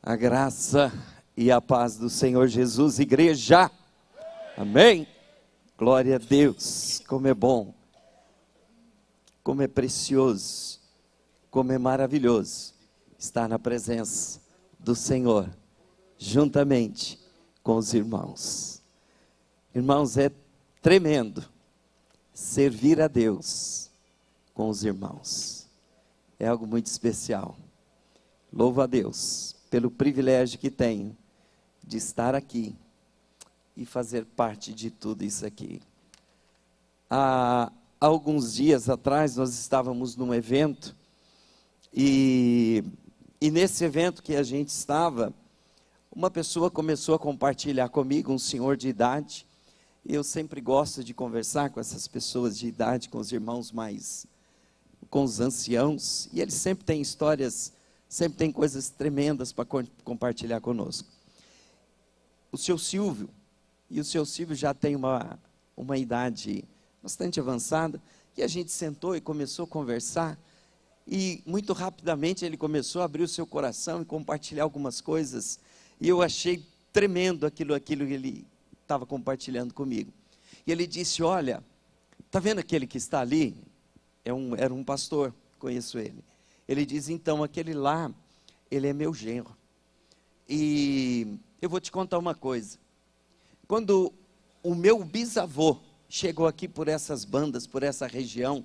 A graça e a paz do Senhor Jesus, igreja. Amém. Glória a Deus. Como é bom, como é precioso, como é maravilhoso estar na presença do Senhor, juntamente com os irmãos. Irmãos, é tremendo servir a Deus com os irmãos. É algo muito especial. Louvo a Deus pelo privilégio que tenho de estar aqui e fazer parte de tudo isso aqui. Há alguns dias atrás nós estávamos num evento e nesse evento que a gente estava, uma pessoa começou a compartilhar comigo, um senhor de idade. Eu sempre gosto de conversar com essas pessoas de idade, com os irmãos com os anciãos, e eles sempre têm histórias, sempre tem coisas tremendas para compartilhar conosco. O seu Silvio já tem uma idade bastante avançada, e a gente sentou e começou a conversar, e muito rapidamente ele começou a abrir o seu coração e compartilhar algumas coisas, e eu achei tremendo aquilo que ele estava compartilhando comigo. E ele disse: olha, está vendo aquele que está ali? Era um pastor, conheço ele. Ele diz: então, aquele lá, ele é meu genro. E eu vou te contar uma coisa. Quando o meu bisavô chegou aqui por essas bandas, por essa região,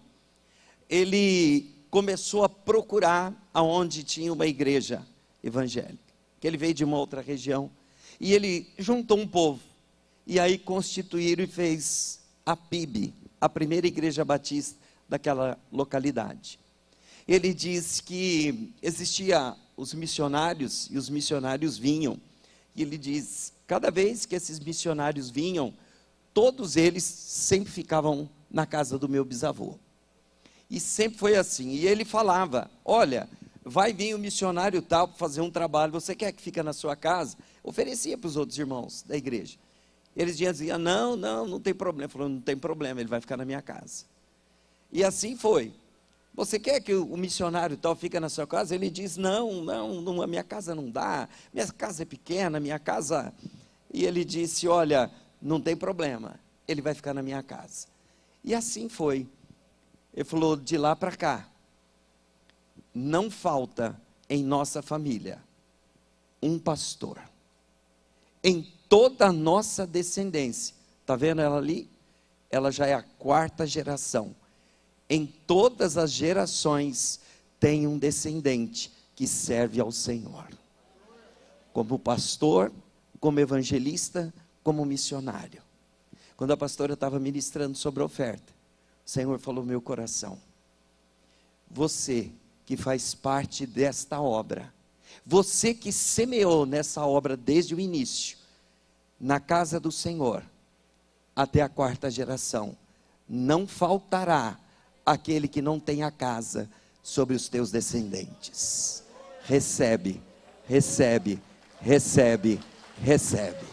ele começou a procurar aonde tinha uma igreja evangélica, que ele veio de uma outra região, e ele juntou um povo, e aí constituíram e fez a PIB, a primeira igreja batista daquela localidade. Ele diz que existia os missionários, e os missionários vinham, e ele diz, cada vez que esses missionários vinham, todos eles sempre ficavam na casa do meu bisavô, e sempre foi assim. E ele falava: olha, vai vir um missionário tal para fazer um trabalho, você quer que fique na sua casa? Oferecia para os outros irmãos da igreja. Eles diziam: não tem problema. Ele falou: não tem problema, ele vai ficar na minha casa. E assim foi. Você quer que o missionário tal fique na sua casa? Ele diz: não, a minha casa não dá, minha casa é pequena, minha casa... E ele disse: olha, não tem problema, ele vai ficar na minha casa. E assim foi. Ele falou: de lá para cá, não falta em nossa família um pastor. Em toda a nossa descendência, está vendo ela ali? Ela já é a 4ª geração. Em todas as gerações tem um descendente que serve ao Senhor, como pastor, como evangelista, como missionário. Quando a pastora estava ministrando sobre a oferta, o Senhor falou no meu coração: você que faz parte desta obra, você que semeou nessa obra desde o início, na casa do Senhor, até a 4ª geração, não faltará aquele que não tem a casa sobre os teus descendentes. Recebe, recebe, recebe, recebe,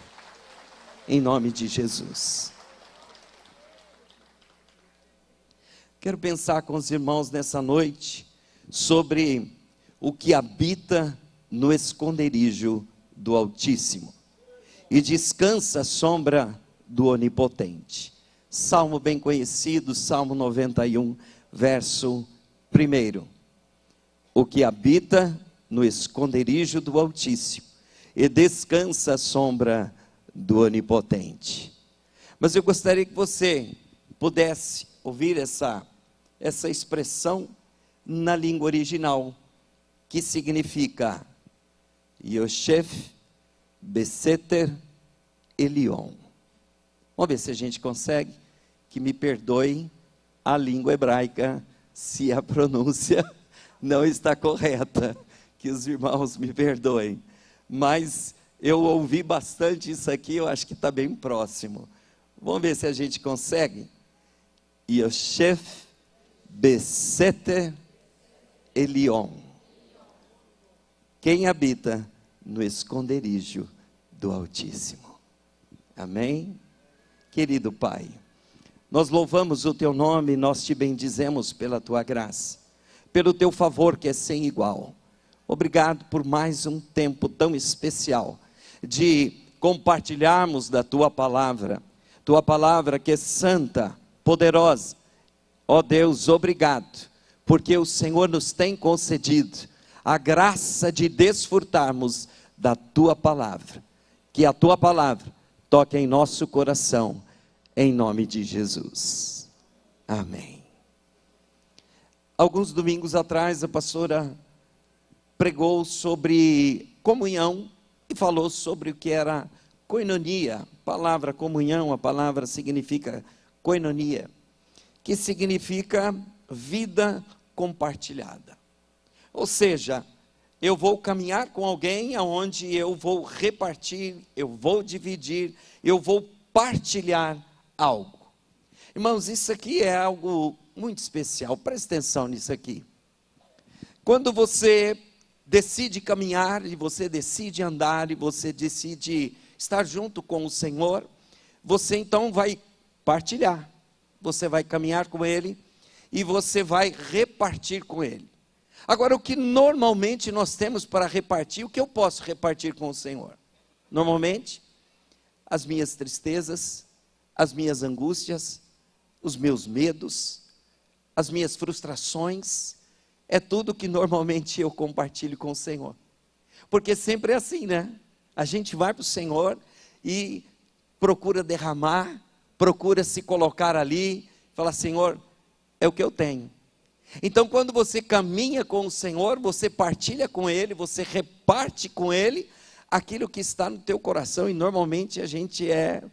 em nome de Jesus. Quero pensar com os irmãos nessa noite sobre o que habita no esconderijo do Altíssimo e descansa à sombra do Onipotente. Salmo bem conhecido, Salmo 91, verso 1. O que habita no esconderijo do Altíssimo e descansa à sombra do Onipotente. Mas eu gostaria que você pudesse ouvir essa expressão na língua original, que significa Yosef Beseter Elion. Vamos ver se a gente consegue. Que me perdoem a língua hebraica se a pronúncia não está correta, que os irmãos me perdoem, mas eu ouvi bastante isso aqui, eu acho que está bem próximo. Vamos ver se a gente consegue. Yosef Beseter Elion. Quem habita no esconderijo do Altíssimo. Amém? Querido Pai, nós louvamos o Teu nome, nós Te bendizemos pela Tua graça, pelo Teu favor que é sem igual. Obrigado por mais um tempo tão especial de compartilharmos da Tua palavra que é santa, poderosa. Ó Deus, obrigado, porque o Senhor nos tem concedido a graça de desfrutarmos da Tua palavra. Que a Tua palavra toque em nosso coração, em nome de Jesus. Amém. Alguns domingos atrás, a pastora pregou sobre comunhão e falou sobre o que era koinonia. A palavra comunhão, a palavra significa koinonia, que significa vida compartilhada. Ou seja, eu vou caminhar com alguém onde eu vou repartir, eu vou dividir, eu vou partilhar algo. Irmãos, isso aqui é algo muito especial, preste atenção nisso aqui. Quando você decide caminhar, e você decide andar, e você decide estar junto com o Senhor, você então vai partilhar, você vai caminhar com Ele, e você vai repartir com Ele. Agora, o que normalmente nós temos para repartir, o que eu posso repartir com o Senhor? Normalmente, as minhas tristezas, as minhas angústias, os meus medos, as minhas frustrações, é tudo que normalmente eu compartilho com o Senhor. Porque sempre é assim, né? A gente vai para o Senhor e procura derramar, procura se colocar ali, fala: Senhor, é o que eu tenho. Então, quando você caminha com o Senhor, você partilha com Ele, você reparte com Ele aquilo que está no teu coração. E normalmente a gente é,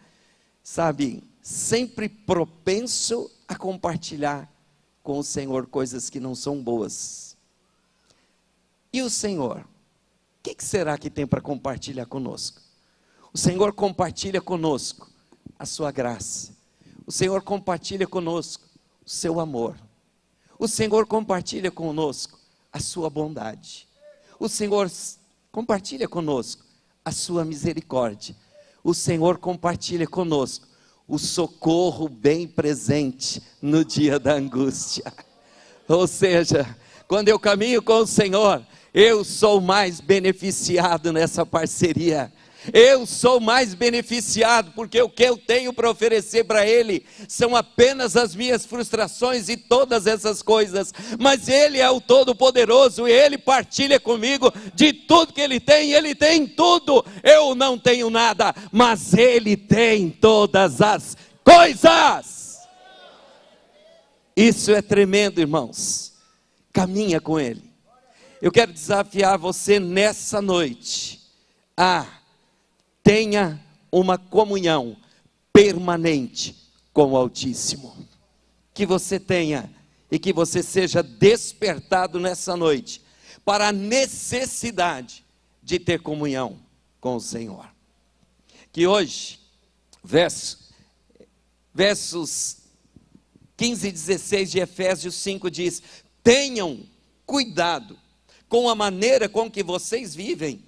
sempre propenso a compartilhar com o Senhor coisas que não são boas. E o Senhor, o que será que tem para compartilhar conosco? O Senhor compartilha conosco a sua graça. O Senhor compartilha conosco o seu amor. O Senhor compartilha conosco a sua bondade. O Senhor compartilha conosco a sua misericórdia. O Senhor compartilha conosco o socorro bem presente no dia da angústia. Ou seja, quando eu caminho com o Senhor, eu sou mais beneficiado nessa parceria. Eu sou mais beneficiado, porque o que eu tenho para oferecer para Ele são apenas as minhas frustrações e todas essas coisas, mas Ele é o Todo-Poderoso, e Ele partilha comigo de tudo que Ele tem tudo. Eu não tenho nada, mas Ele tem todas as coisas. Isso é tremendo, irmãos. Caminha com Ele. Eu quero desafiar você nessa noite a tenha uma comunhão permanente com o Altíssimo. Que você tenha e que você seja despertado nessa noite para a necessidade de ter comunhão com o Senhor. Que hoje, versos 15 e 16 de Efésios 5 diz: tenham cuidado com a maneira com que vocês vivem,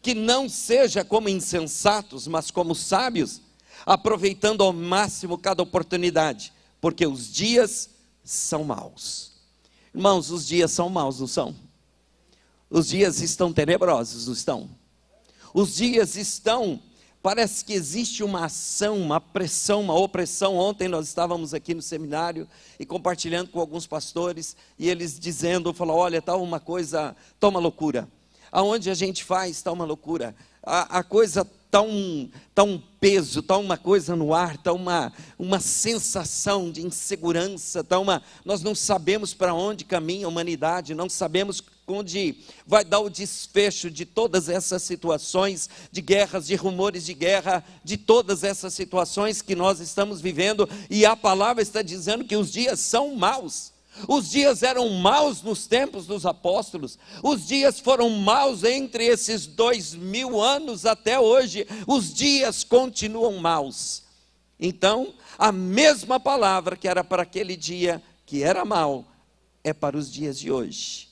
que não seja como insensatos, mas como sábios, aproveitando ao máximo cada oportunidade, porque os dias são maus. Irmãos, os dias são maus, não são? Os dias estão tenebrosos, não estão? Os dias estão, parece que existe uma ação, uma pressão, uma opressão. Ontem nós estávamos aqui no seminário e compartilhando com alguns pastores, e eles dizendo, olha, está uma coisa, está uma loucura. Aonde a gente faz, está uma loucura. A coisa está um peso, está uma coisa no ar, está uma sensação de insegurança, nós não sabemos para onde caminha a humanidade, não sabemos onde vai dar o desfecho de todas essas situações de guerras, de rumores de guerra, de todas essas situações que nós estamos vivendo, e a palavra está dizendo que os dias são maus. Os dias eram maus nos tempos dos apóstolos, os dias foram maus entre esses 2000 anos até hoje, os dias continuam maus. Então, a mesma palavra que era para aquele dia que era mau, é para os dias de hoje.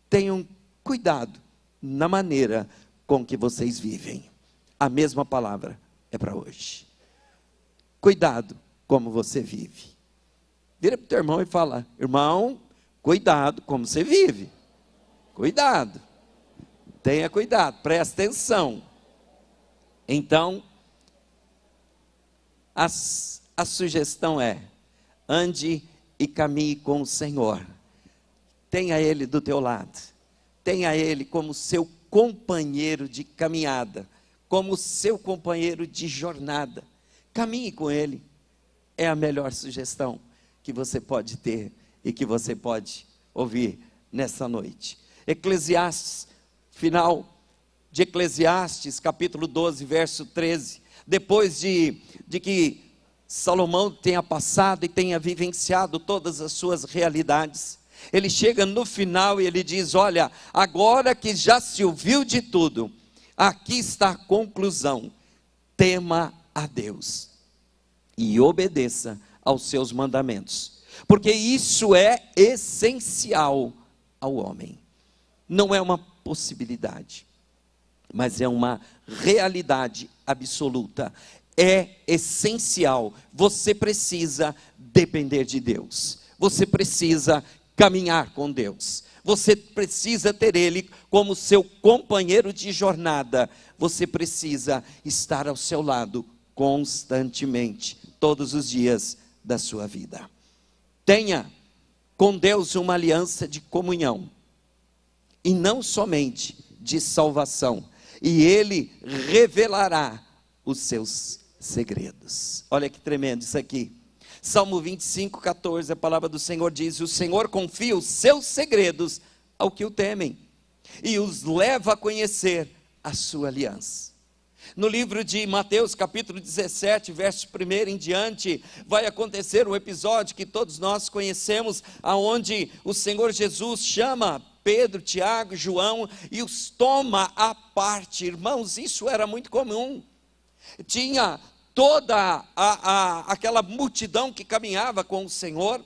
Tenham cuidado na maneira com que vocês vivem. A mesma palavra é para hoje. Cuidado como você vive. Vira para o teu irmão e fala: irmão, cuidado como você vive. Cuidado. Tenha cuidado, presta atenção. Então, a sugestão é: ande e caminhe com o Senhor. Tenha Ele do teu lado. Tenha Ele como seu companheiro de caminhada, como seu companheiro de jornada. Caminhe com Ele. É a melhor sugestão que você pode ter e que você pode ouvir nessa noite. Eclesiastes, final de Eclesiastes, capítulo 12, verso 13. Depois de que Salomão tenha passado e tenha vivenciado todas as suas realidades, ele chega no final e ele diz: olha, agora que já se ouviu de tudo, aqui está a conclusão: tema a Deus e obedeça aos seus mandamentos, porque isso é essencial ao homem. Não é uma possibilidade, mas é uma realidade absoluta. É essencial. Você precisa depender de Deus. Você precisa caminhar com Deus. Você precisa ter Ele como seu companheiro de jornada. Você precisa estar ao seu lado constantemente, todos os dias da sua vida. Tenha com Deus uma aliança de comunhão, e não somente de salvação, e Ele revelará os seus segredos. Olha que tremendo isso aqui. Salmo 25, 14, a palavra do Senhor diz: o Senhor confia os seus segredos ao que o temem, e os leva a conhecer a sua aliança. No livro de Mateus, capítulo 17, verso 1 em diante, vai acontecer um episódio que todos nós conhecemos, aonde o Senhor Jesus chama Pedro, Tiago, João e os toma à parte. Irmãos, isso era muito comum. Tinha toda aquela multidão que caminhava com o Senhor,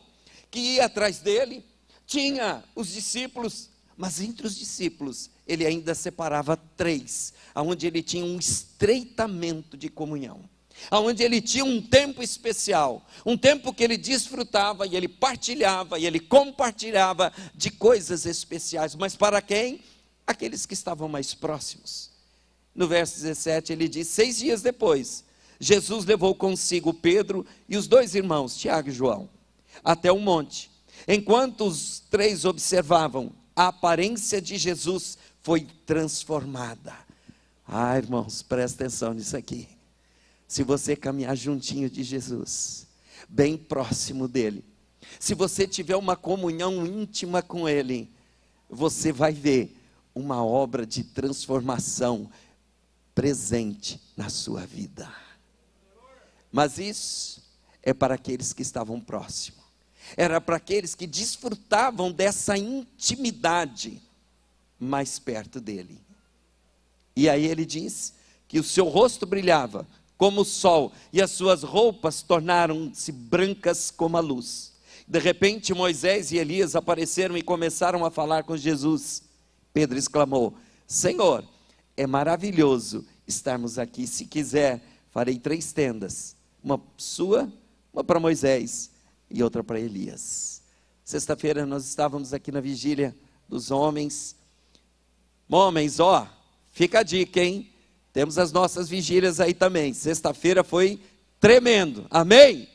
que ia atrás dele, tinha os discípulos, mas entre os discípulos, ele ainda separava 3, onde ele tinha um estreitamento de comunhão, onde ele tinha um tempo especial, um tempo que ele desfrutava, e ele partilhava, e ele compartilhava de coisas especiais. Mas para quem? Aqueles que estavam mais próximos. No verso 17 ele diz: 6 dias depois, Jesus levou consigo Pedro e os 2 irmãos, Tiago e João, até um monte. Enquanto os 3 observavam, a aparência de Jesus foi transformada. Ah, irmãos, presta atenção nisso aqui. Se você caminhar juntinho de Jesus, bem próximo dele, se você tiver uma comunhão íntima com ele, você vai ver uma obra de transformação presente na sua vida. Mas isso é para aqueles que estavam próximos. Era para aqueles que desfrutavam dessa intimidade mais perto dele. E aí ele diz que o seu rosto brilhava como o sol, e as suas roupas tornaram-se brancas como a luz. De repente Moisés e Elias apareceram e começaram a falar com Jesus. Pedro exclamou: Senhor, é maravilhoso estarmos aqui. Se quiser, farei 3 tendas, uma sua, uma para Moisés e outra para Elias. Sexta-feira nós estávamos aqui na vigília dos homens. Homens, ó, fica a dica, hein? Temos as nossas vigílias aí também. Sexta-feira foi tremendo, amém?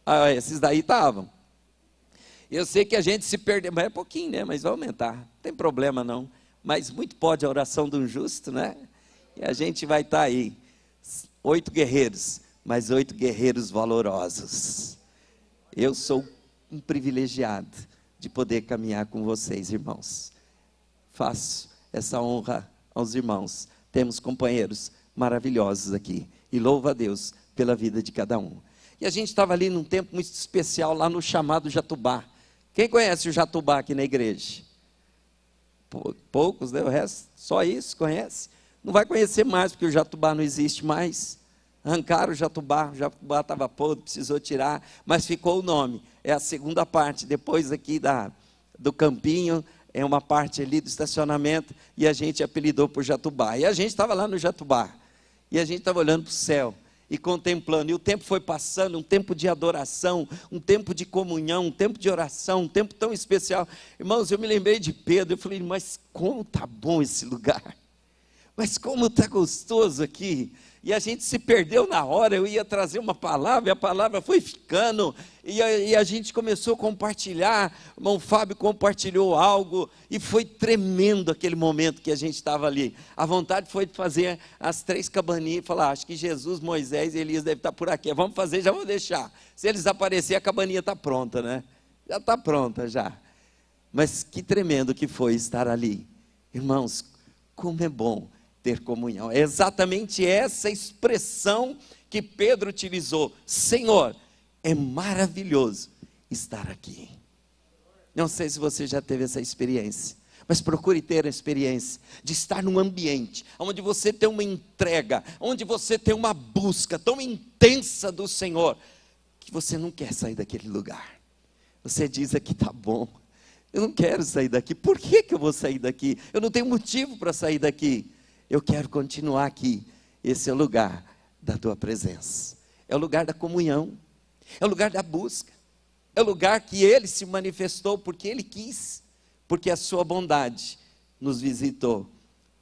Ah, esses daí estavam. Eu sei que a gente se perdeu, mas é pouquinho, né? Mas vai aumentar, não tem problema não. Mas muito pode a oração de um justo, né? E a gente vai estar aí, 8 guerreiros, mas 8 guerreiros valorosos. Eu sou um privilegiado de poder caminhar com vocês, irmãos. Faço essa honra aos irmãos. Temos companheiros maravilhosos aqui, e louvo a Deus pela vida de cada um. E a gente estava ali num tempo muito especial, lá no chamado Jatubá. Quem conhece o Jatubá aqui na igreja? Poucos, né? O resto, só isso conhece. Não vai conhecer mais, porque o Jatubá não existe mais. Arrancaram o Jatubá estava podre, precisou tirar, mas ficou o nome. É a segunda parte, depois aqui do campinho, é uma parte ali do estacionamento, e a gente apelidou por Jatubá. E a gente estava lá no Jatubá, e a gente estava olhando para o céu, e contemplando, e o tempo foi passando, um tempo de adoração, um tempo de comunhão, um tempo de oração, um tempo tão especial. Irmãos, eu me lembrei de Pedro, eu falei, mas como está bom esse lugar, mas como está gostoso aqui. E a gente se perdeu na hora, eu ia trazer uma palavra, e a palavra foi ficando, e a gente começou a compartilhar, o irmão Fábio compartilhou algo, e foi tremendo aquele momento que a gente estava ali. A vontade foi de fazer as 3 cabaninhas, e falar, acho que Jesus, Moisés e Elias devem estar por aqui, vamos fazer, já vou deixar. Se eles aparecerem, a cabaninha está pronta, né? Já está pronta, já. Mas que tremendo que foi estar ali. Irmãos, como é bom ter comunhão. É exatamente essa expressão que Pedro utilizou. Senhor, é maravilhoso estar aqui. Não sei se você já teve essa experiência, mas procure ter a experiência de estar num ambiente onde você tem uma entrega, onde você tem uma busca tão intensa do Senhor, que você não quer sair daquele lugar. Você diz, aqui está bom, eu não quero sair daqui. Por que eu vou sair daqui? Eu não tenho motivo para sair daqui. Eu quero continuar aqui. Esse é o lugar da tua presença, é o lugar da comunhão, é o lugar da busca, é o lugar que Ele se manifestou, porque Ele quis, porque a sua bondade nos visitou.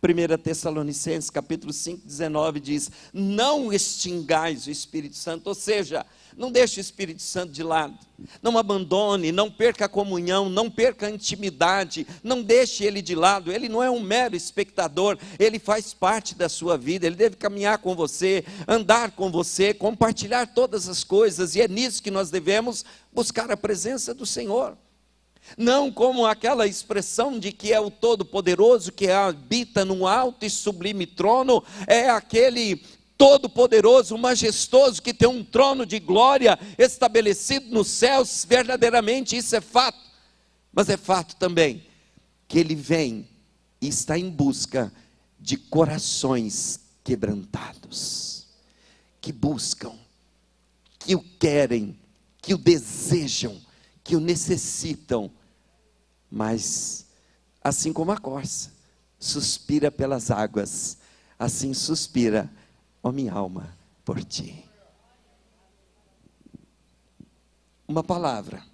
1 Tessalonicenses capítulo 5, 19 diz, não extingais o Espírito Santo, ou seja, não deixe o Espírito Santo de lado, não abandone, não perca a comunhão, não perca a intimidade, não deixe Ele de lado. Ele não é um mero espectador, Ele faz parte da sua vida, Ele deve caminhar com você, andar com você, compartilhar todas as coisas, e é nisso que nós devemos buscar a presença do Senhor. Não como aquela expressão de que é o Todo-Poderoso, que habita num alto e sublime trono, é aquele Todo-Poderoso, majestoso, que tem um trono de glória estabelecido nos céus. Verdadeiramente isso é fato, mas é fato também que Ele vem e está em busca de corações quebrantados, que buscam, que o querem, que o desejam, que o necessitam. Mas assim como a corça suspira pelas águas, assim suspira, ó minha alma, por ti. Uma palavra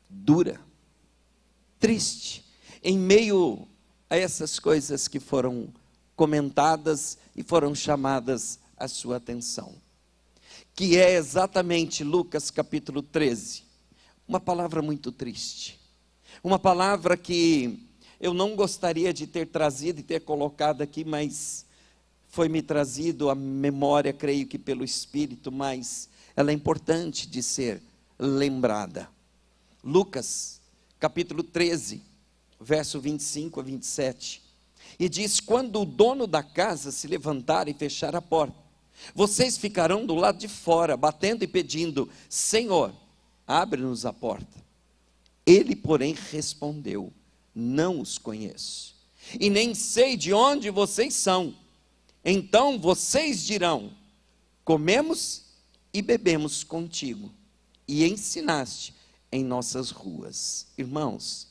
dura, triste, em meio a essas coisas que foram comentadas e foram chamadas a sua atenção, que é exatamente Lucas capítulo 13, uma palavra muito triste, uma palavra que eu não gostaria de ter trazido e ter colocado aqui, mas foi me trazido à memória, creio que pelo Espírito, mas ela é importante de ser lembrada. Lucas capítulo 13, verso 25 a 27, e diz, quando o dono da casa se levantar e fechar a porta, vocês ficarão do lado de fora, batendo e pedindo, Senhor, abre-nos a porta. Ele, porém, respondeu, não os conheço, e nem sei de onde vocês são. Então vocês dirão, comemos e bebemos contigo, e ensinaste em nossas ruas. Irmãos,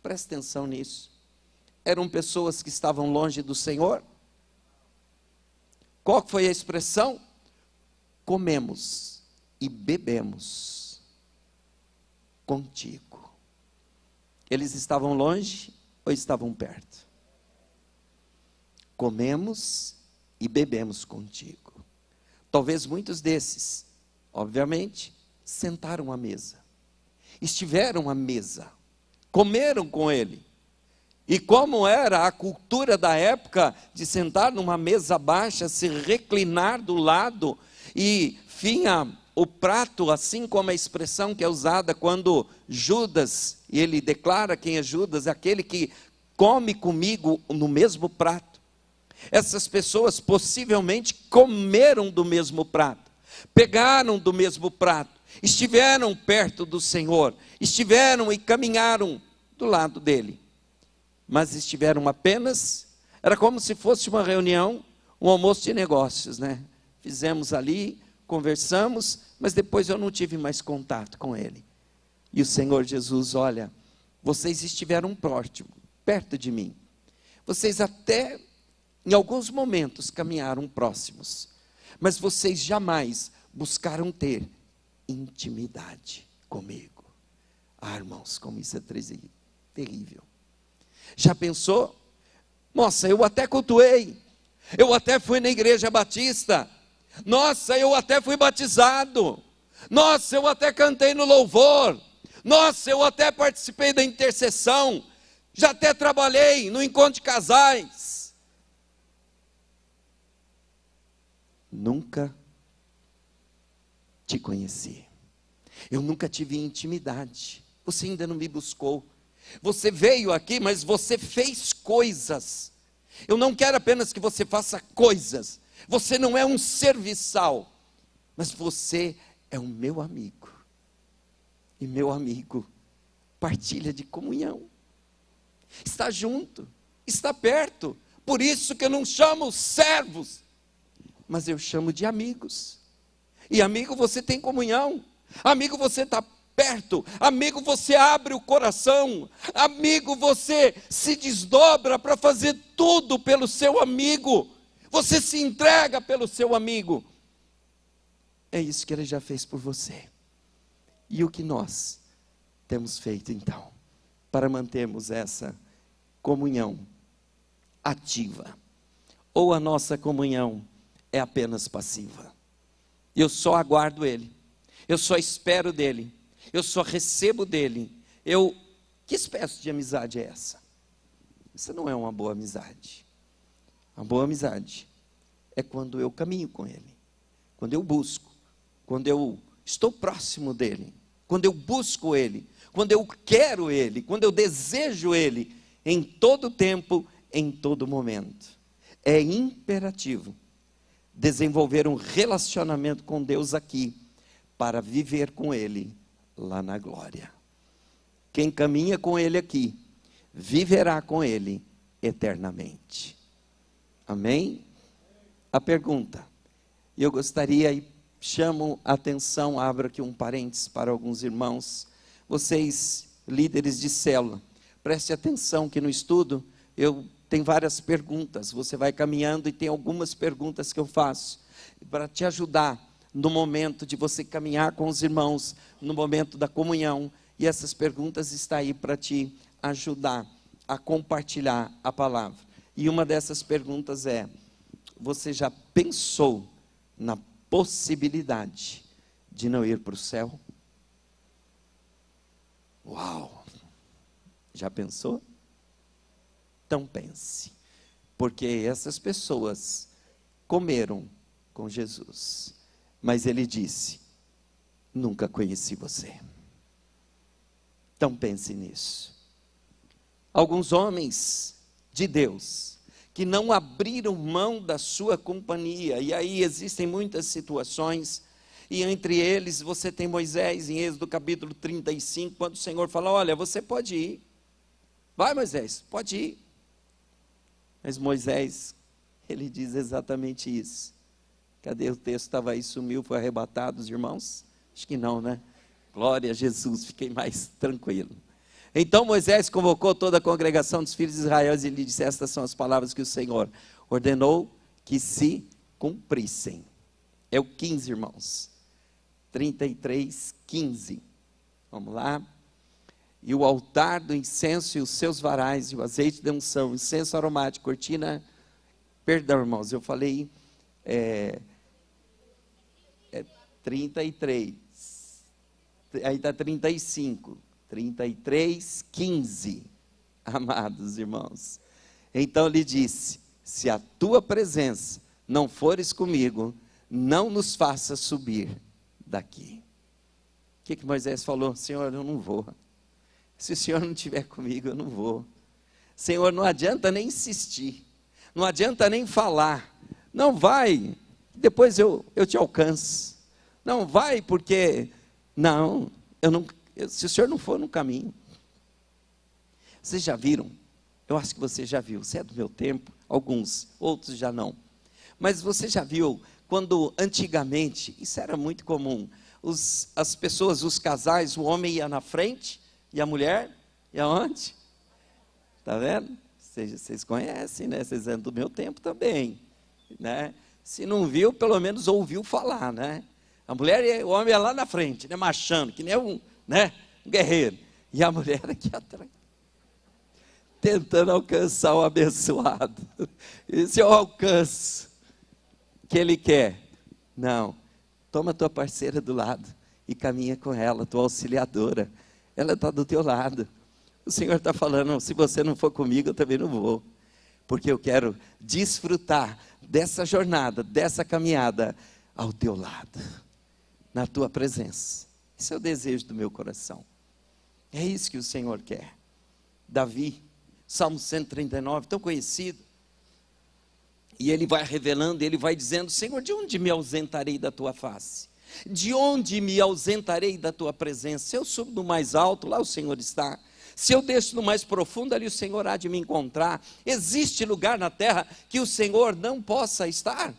preste atenção nisso. Eram pessoas que estavam longe do Senhor. Qual foi a expressão? Comemos e bebemos contigo. Eles estavam longe ou estavam perto? Comemos e bebemos contigo. Talvez muitos desses, obviamente, sentaram à mesa, estiveram à mesa, comeram com ele. E como era a cultura da época de sentar numa mesa baixa, se reclinar do lado, e vinha o prato, assim como a expressão que é usada quando Judas, e ele declara quem é Judas, aquele que come comigo no mesmo prato. Essas pessoas possivelmente comeram do mesmo prato, pegaram do mesmo prato, estiveram perto do Senhor, estiveram e caminharam do lado dele, mas estiveram apenas, era como se fosse uma reunião, um almoço de negócios, né? Fizemos ali, conversamos, mas depois eu não tive mais contato com ele. E o Senhor Jesus, olha, vocês estiveram perto de mim, vocês até em alguns momentos caminharam próximos, mas vocês jamais buscaram ter intimidade comigo. Ah, irmãos, como isso é terrível. Já pensou? Nossa, eu até cultuei, eu até fui na igreja batista, nossa, eu até fui batizado, nossa, eu até cantei no louvor, nossa, eu até participei da intercessão, já até trabalhei no encontro de casais. Nunca te conheci, eu nunca tive intimidade, você ainda não me buscou. Você veio aqui, mas você fez coisas. Eu não quero apenas que você faça coisas. Você não é um serviçal, mas você é o meu amigo. E meu amigo partilha de comunhão. Está junto, está perto. Por isso que eu não chamo servos, mas eu chamo de amigos. E amigo, você tem comunhão. Amigo, você está perto. Amigo, você abre o coração. Amigo, você se desdobra para fazer tudo pelo seu amigo. Você se entrega pelo seu amigo. É isso que ele já fez por você. E o que nós temos feito então, para mantermos essa comunhão ativa? Ou a nossa comunhão é apenas passiva? Eu só aguardo ele, eu só espero dele, eu só recebo dele. Que espécie de amizade é essa? Essa não é uma boa amizade. A boa amizade é quando eu caminho com ele, quando eu busco, quando eu estou próximo dele, quando eu busco ele, quando eu quero ele, quando eu desejo ele, em todo tempo, em todo momento. É imperativo desenvolver um relacionamento com Deus aqui, para viver com ele lá na glória. Quem caminha com ele aqui, viverá com ele eternamente. Amém? A pergunta, e eu gostaria, e chamo a atenção, abro aqui um parênteses para alguns irmãos, vocês líderes de célula, preste atenção que no estudo, eu tenho várias perguntas, você vai caminhando e tem algumas perguntas que eu faço, para te ajudar, no momento de você caminhar com os irmãos, no momento da comunhão, e essas perguntas estão aí para te ajudar a compartilhar a palavra. E uma dessas perguntas é: você já pensou na possibilidade de não ir para o céu? Uau! Já pensou? Então pense, porque essas pessoas comeram com Jesus, mas ele disse: nunca conheci você. Então pense nisso. Alguns homens de Deus, que não abriram mão da sua companhia, e aí existem muitas situações, e entre eles você tem Moisés, em Êxodo capítulo 35, quando o Senhor fala: olha, você pode ir, vai Moisés, pode ir. Mas Moisés, ele diz exatamente isso. Cadê o texto? Estava aí, sumiu, foi arrebatado, os irmãos? Acho que não, né? Glória a Jesus, fiquei mais tranquilo. Então Moisés convocou toda a congregação dos filhos de Israel e lhe disse: estas são as palavras que o Senhor ordenou que se cumprissem. É o 15, irmãos. 33, 15. Vamos lá. E o altar do incenso e os seus varais, e o azeite de unção, incenso aromático, cortina. Perdão, irmãos, eu falei 33. Aí está 35. 33, 15. Amados irmãos. Então lhe disse: se a tua presença não fores comigo, não nos faça subir daqui. O que Moisés falou? Senhor, eu não vou. Se o Senhor não estiver comigo, eu não vou. Senhor, não adianta nem insistir, não adianta nem falar. Não vai, depois eu te alcanço. Não vai porque, não, se o Senhor não for no caminho. Vocês já viram? Eu acho que você já viu, você é do meu tempo, alguns, outros já não. Mas você já viu, quando antigamente, isso era muito comum, as pessoas, os casais, o homem ia na frente, e a mulher, e aonde? Está vendo? Vocês conhecem, né? Vocês são do meu tempo também, né? Se não viu, pelo menos ouviu falar, né? A mulher e o homem é lá na frente, né? Marchando, que nem um guerreiro. E a mulher aqui atrás, tentando alcançar o abençoado. Esse é o alcance que ele quer. Não, toma tua parceira do lado e caminha com ela, tua auxiliadora. Ela está do teu lado. O Senhor está falando, se você não for comigo, eu também não vou. Porque eu quero desfrutar dessa jornada, dessa caminhada ao teu lado, na tua presença. Esse é o desejo do meu coração. É isso que o Senhor quer. Davi, Salmo 139, tão conhecido. E ele vai revelando, ele vai dizendo, Senhor, de onde me ausentarei da tua face? De onde me ausentarei da tua presença? Se eu subo no mais alto, lá o Senhor está. Se eu desço no mais profundo, ali o Senhor há de me encontrar. Existe lugar na terra que o Senhor não possa estar?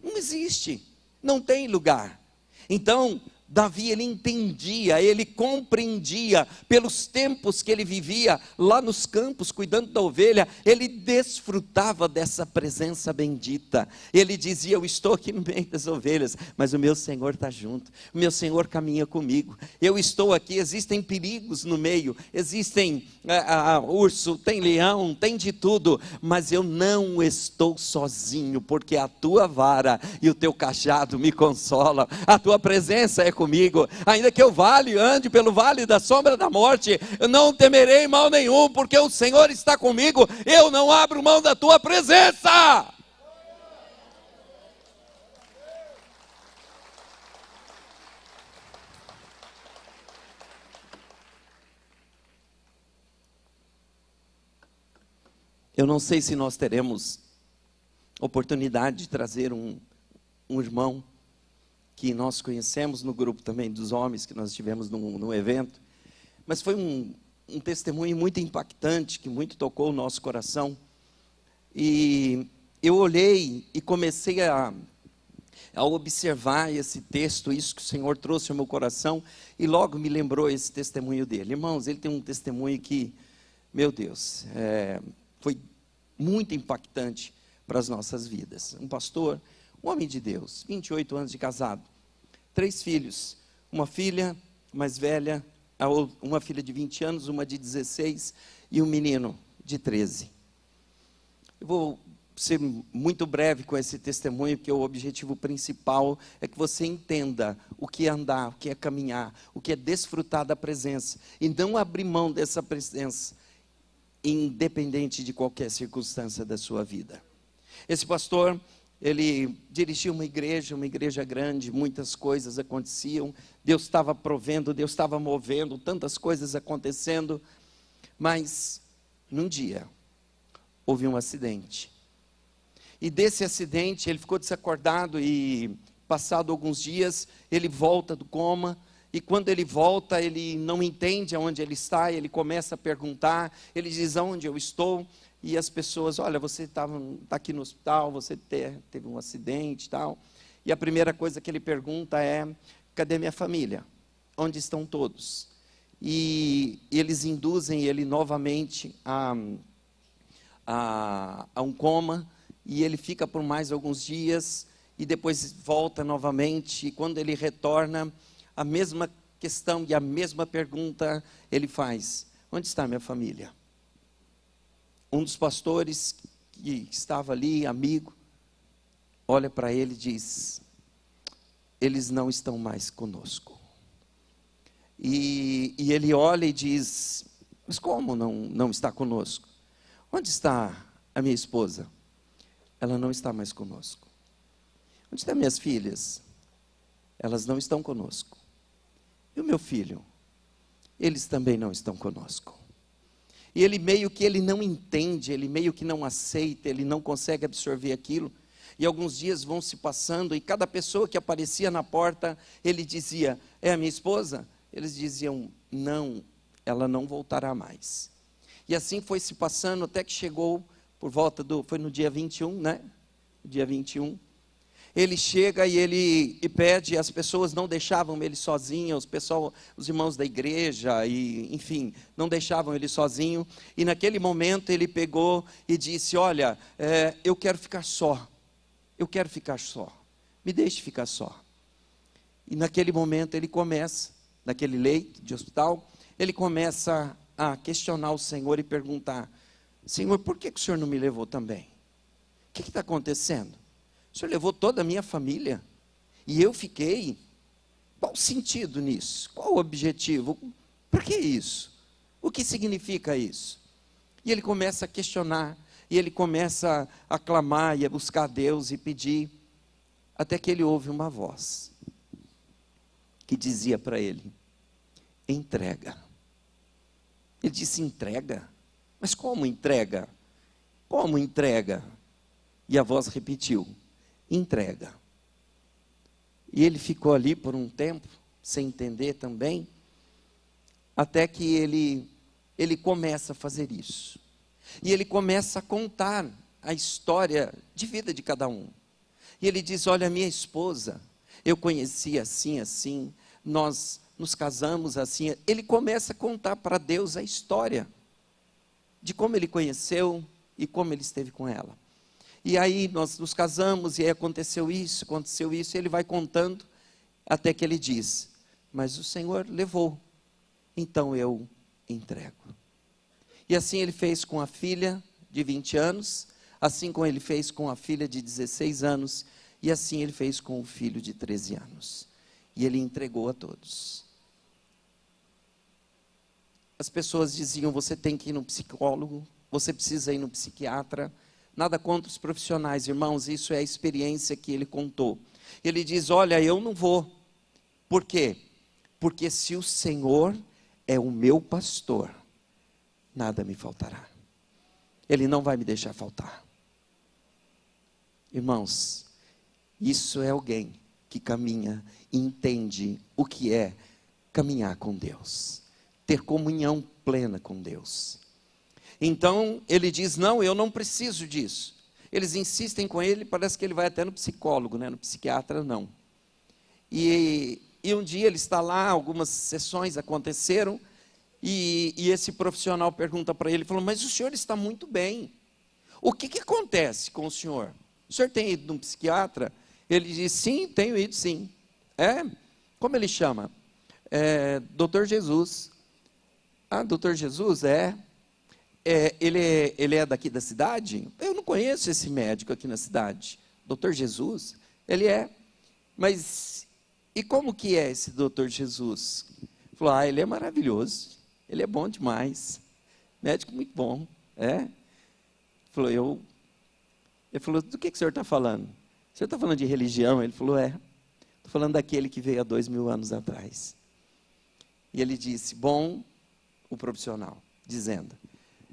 Não existe, não tem lugar. Então, Davi, ele entendia, ele compreendia, pelos tempos que ele vivia lá nos campos, cuidando da ovelha, ele desfrutava dessa presença bendita. Ele dizia, eu estou aqui no meio das ovelhas, mas o meu Senhor está junto, o meu Senhor caminha comigo. Eu estou aqui, existem perigos no meio, existem urso, tem leão, tem de tudo, mas eu não estou sozinho, porque a tua vara e o teu cajado me consolam, a tua presença é comigo, ainda que eu ande pelo vale da sombra da morte, eu não temerei mal nenhum, porque o Senhor está comigo, eu não abro mão da tua presença. Eu não sei se nós teremos oportunidade de trazer um irmão que nós conhecemos no grupo também dos homens, que nós estivemos num evento, mas foi um testemunho muito impactante, que muito tocou o nosso coração, e eu olhei e comecei a observar esse texto, isso que o Senhor trouxe ao meu coração, e logo me lembrou esse testemunho dele. Irmãos, ele tem um testemunho que, meu Deus, foi muito impactante para as nossas vidas. Um pastor, um homem de Deus, 28 anos de casado, 3 filhos, uma filha mais velha, uma filha de 20 anos, uma de 16 e um menino de 13. Eu vou ser muito breve com esse testemunho, porque o objetivo principal é que você entenda o que é andar, o que é caminhar, o que é desfrutar da presença, e não abrir mão dessa presença, independente de qualquer circunstância da sua vida. Esse pastor, ele dirigia uma igreja grande, muitas coisas aconteciam, Deus estava provendo, Deus estava movendo, tantas coisas acontecendo, mas num dia houve um acidente, e desse acidente ele ficou desacordado, e passado alguns dias ele volta do coma, e quando ele volta, ele não entende aonde ele está, ele começa a perguntar, ele diz, aonde eu estou? E as pessoas, olha, você está aqui no hospital, você teve um acidente e tal. E a primeira coisa que ele pergunta é, cadê minha família? Onde estão todos? E eles induzem ele novamente a um coma, e ele fica por mais alguns dias, e depois volta novamente, e quando ele retorna, a mesma questão e a mesma pergunta ele faz, onde está minha família? Um dos pastores que estava ali, amigo, olha para ele e diz, eles não estão mais conosco. E ele olha e diz, mas como não está conosco? Onde está a minha esposa? Ela não está mais conosco. Onde estão minhas filhas? Elas não estão conosco. E o meu filho? Eles também não estão conosco. E ele meio que não entende, ele meio que não aceita, ele não consegue absorver aquilo. E alguns dias vão se passando, e cada pessoa que aparecia na porta, ele dizia, é a minha esposa? Eles diziam, não, ela não voltará mais. E assim foi se passando, até que chegou por volta foi no dia 21, né? Dia 21. Ele chega e pede, as pessoas não deixavam ele sozinho, os irmãos da igreja, enfim, não deixavam ele sozinho, e naquele momento ele pegou e disse, olha, eu quero ficar só, eu quero ficar só, me deixe ficar só. E naquele momento ele começa, naquele leito de hospital, ele começa a questionar o Senhor e perguntar: Senhor, por que o Senhor não me levou também? O que está acontecendo? O Senhor levou toda a minha família e eu fiquei. Qual o sentido nisso? Qual o objetivo? Por que isso? O que significa isso? E ele começa a questionar, e ele começa a clamar e a buscar a Deus e pedir, até que ele ouve uma voz que dizia para ele: entrega. Ele disse: entrega? Mas como entrega? Como entrega? E a voz repetiu: entrega. E ele ficou ali por um tempo, sem entender também, até que ele começa a fazer isso. E ele começa a contar a história de vida de cada um. E ele diz: olha, minha esposa, eu conheci assim, assim, nós nos casamos assim. Ele começa a contar para Deus a história de como ele conheceu e como ele esteve com ela. E aí nós nos casamos, e aí aconteceu isso, e ele vai contando, até que ele diz: mas o Senhor levou, então eu entrego. E assim ele fez com a filha de 20 anos, assim como ele fez com a filha de 16 anos, e assim ele fez com o filho de 13 anos. E ele entregou a todos. As pessoas diziam: você tem que ir no psicólogo, você precisa ir no psiquiatra. Nada contra os profissionais, irmãos, isso é a experiência que ele contou. Ele diz: olha, eu não vou. Por quê? Porque se o Senhor é o meu pastor, nada me faltará. Ele não vai me deixar faltar. Irmãos, isso é alguém que caminha e entende o que é caminhar com Deus, ter comunhão plena com Deus. Então ele diz: não, eu não preciso disso. Eles insistem com ele, parece que ele vai até no psicólogo, né? No psiquiatra não. E um dia ele está lá, algumas sessões aconteceram, e esse profissional pergunta para ele, falou: mas o senhor está muito bem, o que acontece com o senhor? O senhor tem ido num psiquiatra? Ele diz: sim, tenho ido sim. É? Como ele chama? Doutor Jesus. Ah, doutor Jesus? Ele é daqui da cidade? Eu não conheço esse médico aqui na cidade. Doutor Jesus? Ele é. Mas, e como que é esse doutor Jesus? Ele falou: ele é maravilhoso. Ele é bom demais. Médico muito bom. Ele falou: Ele falou: do que o senhor está falando? O senhor está falando de religião? Ele falou: estou falando daquele que veio há 2000 anos atrás. E ele disse: bom, o profissional, dizendo: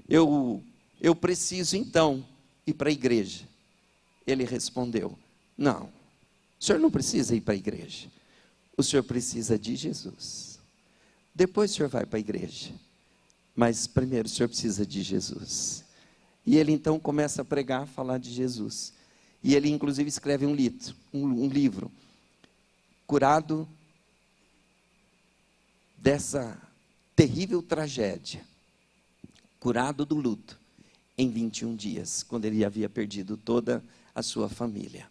eu preciso então ir para a igreja. Ele respondeu: não, o senhor não precisa ir para a igreja. O senhor precisa de Jesus. Depois o senhor vai para a igreja, mas primeiro o senhor precisa de Jesus. E ele então começa a pregar, a falar de Jesus. E ele inclusive escreve um livro, curado dessa terrível tragédia, curado do luto, em 21 dias, quando ele havia perdido toda a sua família.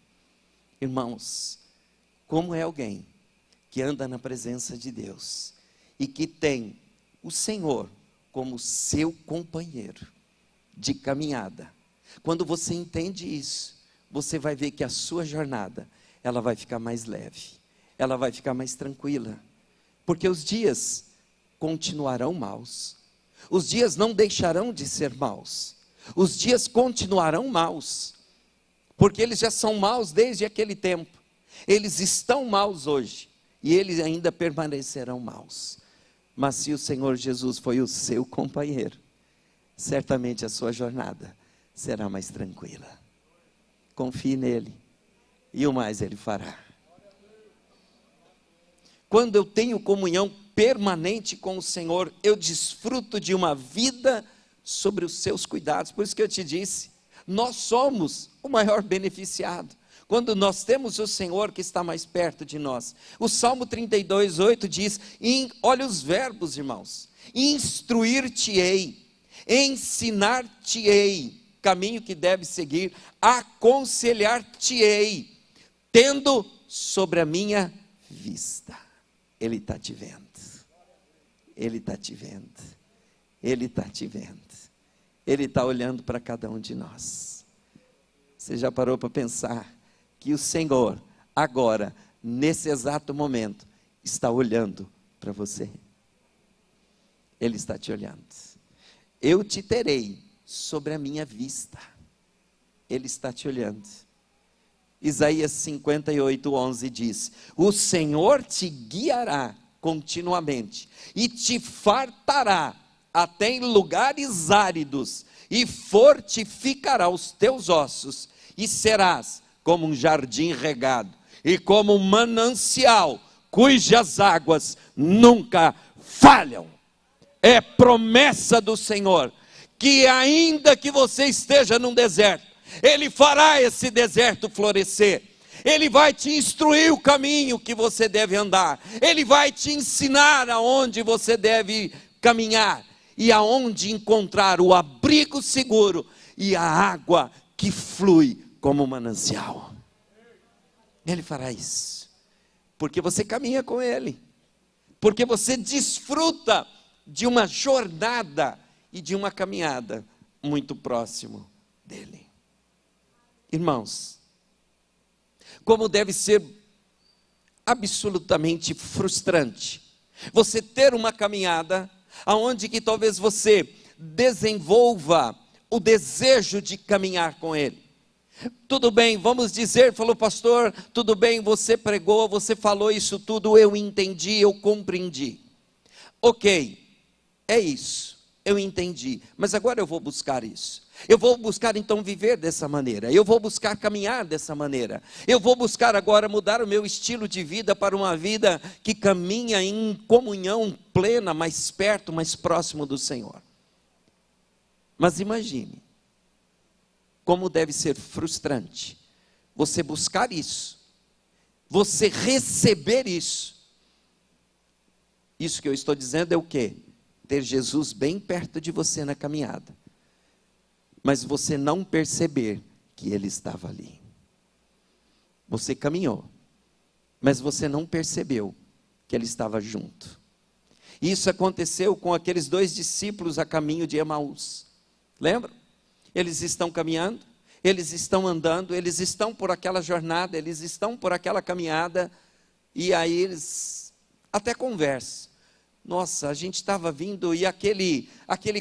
Irmãos, como é alguém que anda na presença de Deus, e que tem o Senhor como seu companheiro de caminhada. Quando você entende isso, você vai ver que a sua jornada, ela vai ficar mais leve, ela vai ficar mais tranquila, porque os dias continuarão maus, os dias não deixarão de ser maus, os dias continuarão maus, porque eles já são maus desde aquele tempo, eles estão maus hoje, e eles ainda permanecerão maus. Mas se o Senhor Jesus foi o seu companheiro, certamente a sua jornada será mais tranquila. Confie nele, e o mais ele fará. Quando eu tenho comunhão permanente com o Senhor, eu desfruto de uma vida sobre os seus cuidados. Por isso que eu te disse, nós somos o maior beneficiado, quando nós temos o Senhor que está mais perto de nós. O Salmo 32:8 diz, olha os verbos, irmãos: instruir-te-ei, ensinar-te-ei caminho que deve seguir, aconselhar-te-ei, tendo sobre a minha vista. Ele está te vendo, Ele está te vendo, Ele está te vendo, Ele está olhando para cada um de nós. Você já parou para pensar que o Senhor, agora, nesse exato momento, está olhando para você? Ele está te olhando. Eu te terei sobre a minha vista. Ele está te olhando. Isaías 58:11 diz: o Senhor te guiará continuamente e te fartará até em lugares áridos e fortificará os teus ossos, e serás como um jardim regado e como um manancial cujas águas nunca falham. É promessa do Senhor que ainda que você esteja num deserto, Ele fará esse deserto florescer. Ele vai te instruir o caminho que você deve andar. Ele vai te ensinar aonde você deve caminhar e aonde encontrar o abrigo seguro e a água que flui como um manancial. Ele fará isso, porque você caminha com Ele, porque você desfruta de uma jornada e de uma caminhada muito próximo dEle. Irmãos, como deve ser absolutamente frustrante você ter uma caminhada aonde que talvez você desenvolva o desejo de caminhar com Ele. Tudo bem, vamos dizer, falou pastor, tudo bem, você pregou, você falou isso tudo, eu entendi, eu compreendi. Ok, é isso, eu entendi, mas agora eu vou buscar isso. Eu vou buscar então viver dessa maneira, eu vou buscar caminhar dessa maneira, eu vou buscar agora mudar o meu estilo de vida para uma vida que caminha em comunhão plena, mais perto, mais próximo do Senhor. Mas imagine, como deve ser frustrante você buscar isso, você receber isso. Isso que eu estou dizendo é o quê? Ter Jesus bem perto de você na caminhada, mas você não perceber que Ele estava ali. Você caminhou, mas você não percebeu que Ele estava junto. Isso aconteceu com aqueles 2 discípulos a caminho de Emaús. Lembra? Eles estão caminhando, eles estão andando, eles estão por aquela jornada, eles estão por aquela caminhada, e aí eles até conversam. Nossa, a gente estava vindo e aquele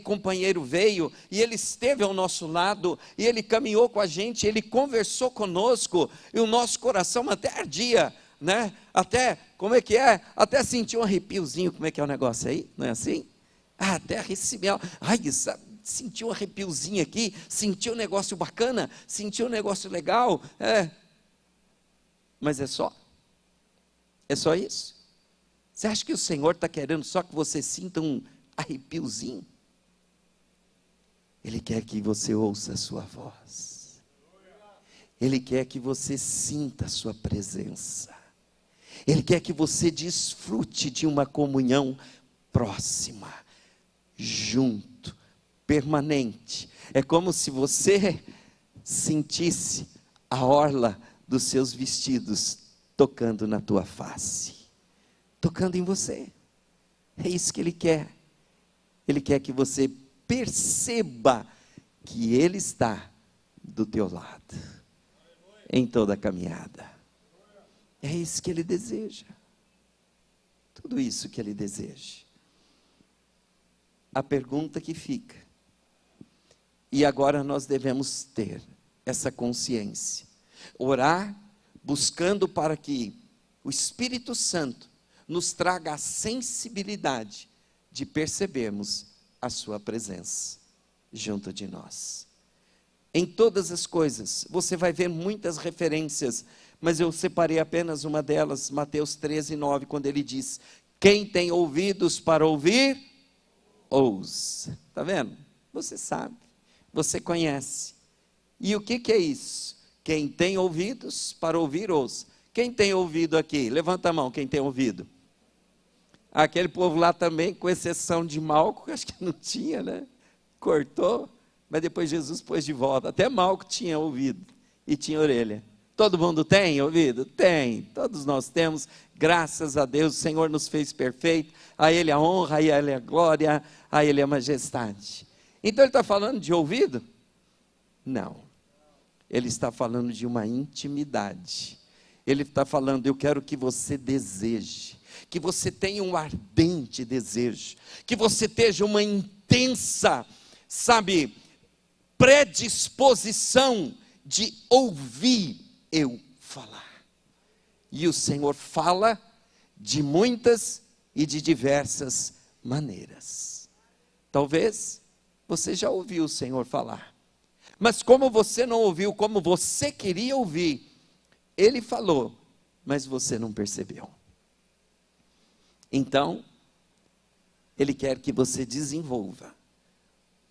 companheiro veio e ele esteve ao nosso lado e ele caminhou com a gente, ele conversou conosco e o nosso coração até ardia, né? Até, como é que é? Até sentiu um arrepiozinho, como é que é o negócio aí? Não é assim? Até arrepiou, sentiu um arrepiozinho aqui, sentiu um negócio bacana, sentiu um negócio legal, mas é só isso? Você acha que o Senhor está querendo só que você sinta um arrepiozinho? Ele quer que você ouça a sua voz. Ele quer que você sinta a sua presença. Ele quer que você desfrute de uma comunhão próxima, junto, permanente. É como se você sentisse a orla dos seus vestidos tocando na tua face, tocando em você. É isso que Ele quer. Ele quer que você perceba que Ele está do teu lado, em toda a caminhada. É isso que Ele deseja. Tudo isso que Ele deseja. A pergunta que fica, e agora nós devemos ter essa consciência, orar, buscando para que o Espírito Santo nos traga a sensibilidade de percebermos a sua presença junto de nós. Em todas as coisas, você vai ver muitas referências, mas eu separei apenas uma delas, Mateus 13:9, quando ele diz: quem tem ouvidos para ouvir, ouça. Está vendo? Você sabe, você conhece. E o que é isso? Quem tem ouvidos para ouvir, ouça. Quem tem ouvido aqui? Levanta a mão, quem tem ouvido. Aquele povo lá também, com exceção de Malco, acho que não tinha, né? Cortou. Mas depois Jesus pôs de volta. Até Malco tinha ouvido e tinha orelha. Todo mundo tem ouvido? Tem. Todos nós temos. Graças a Deus, o Senhor nos fez perfeito. A Ele a honra, a Ele a glória, a Ele a majestade. Então Ele está falando de ouvido? Não. Ele está falando de uma intimidade. Ele está falando, eu quero que você deseje, que você tenha um ardente desejo, que você tenha uma intensa, sabe, predisposição de ouvir eu falar. E o Senhor fala de muitas e de diversas maneiras. Talvez você já ouviu o Senhor falar, mas como você não ouviu como você queria ouvir, Ele falou, mas você não percebeu. Então, Ele quer que você desenvolva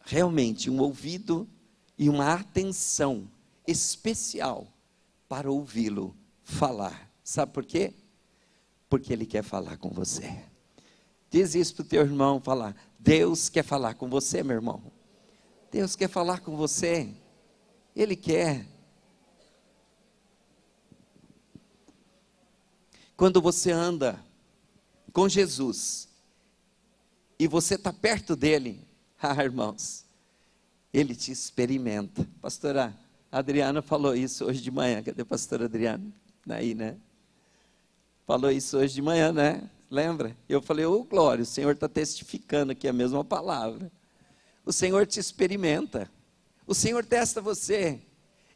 realmente um ouvido e uma atenção especial para ouvi-lo falar. Sabe por quê? Porque Ele quer falar com você. Diz isso para o teu irmão, falar, Deus quer falar com você, meu irmão. Deus quer falar com você. Ele quer. Quando você anda com Jesus e você está perto dele, irmãos, Ele te experimenta. Pastora Adriana falou isso hoje de manhã. Cadê a pastora Adriana? Aí, né? Falou isso hoje de manhã, né? Lembra? Eu falei, glória, o Senhor está testificando aqui a mesma palavra. O Senhor te experimenta. O Senhor testa você.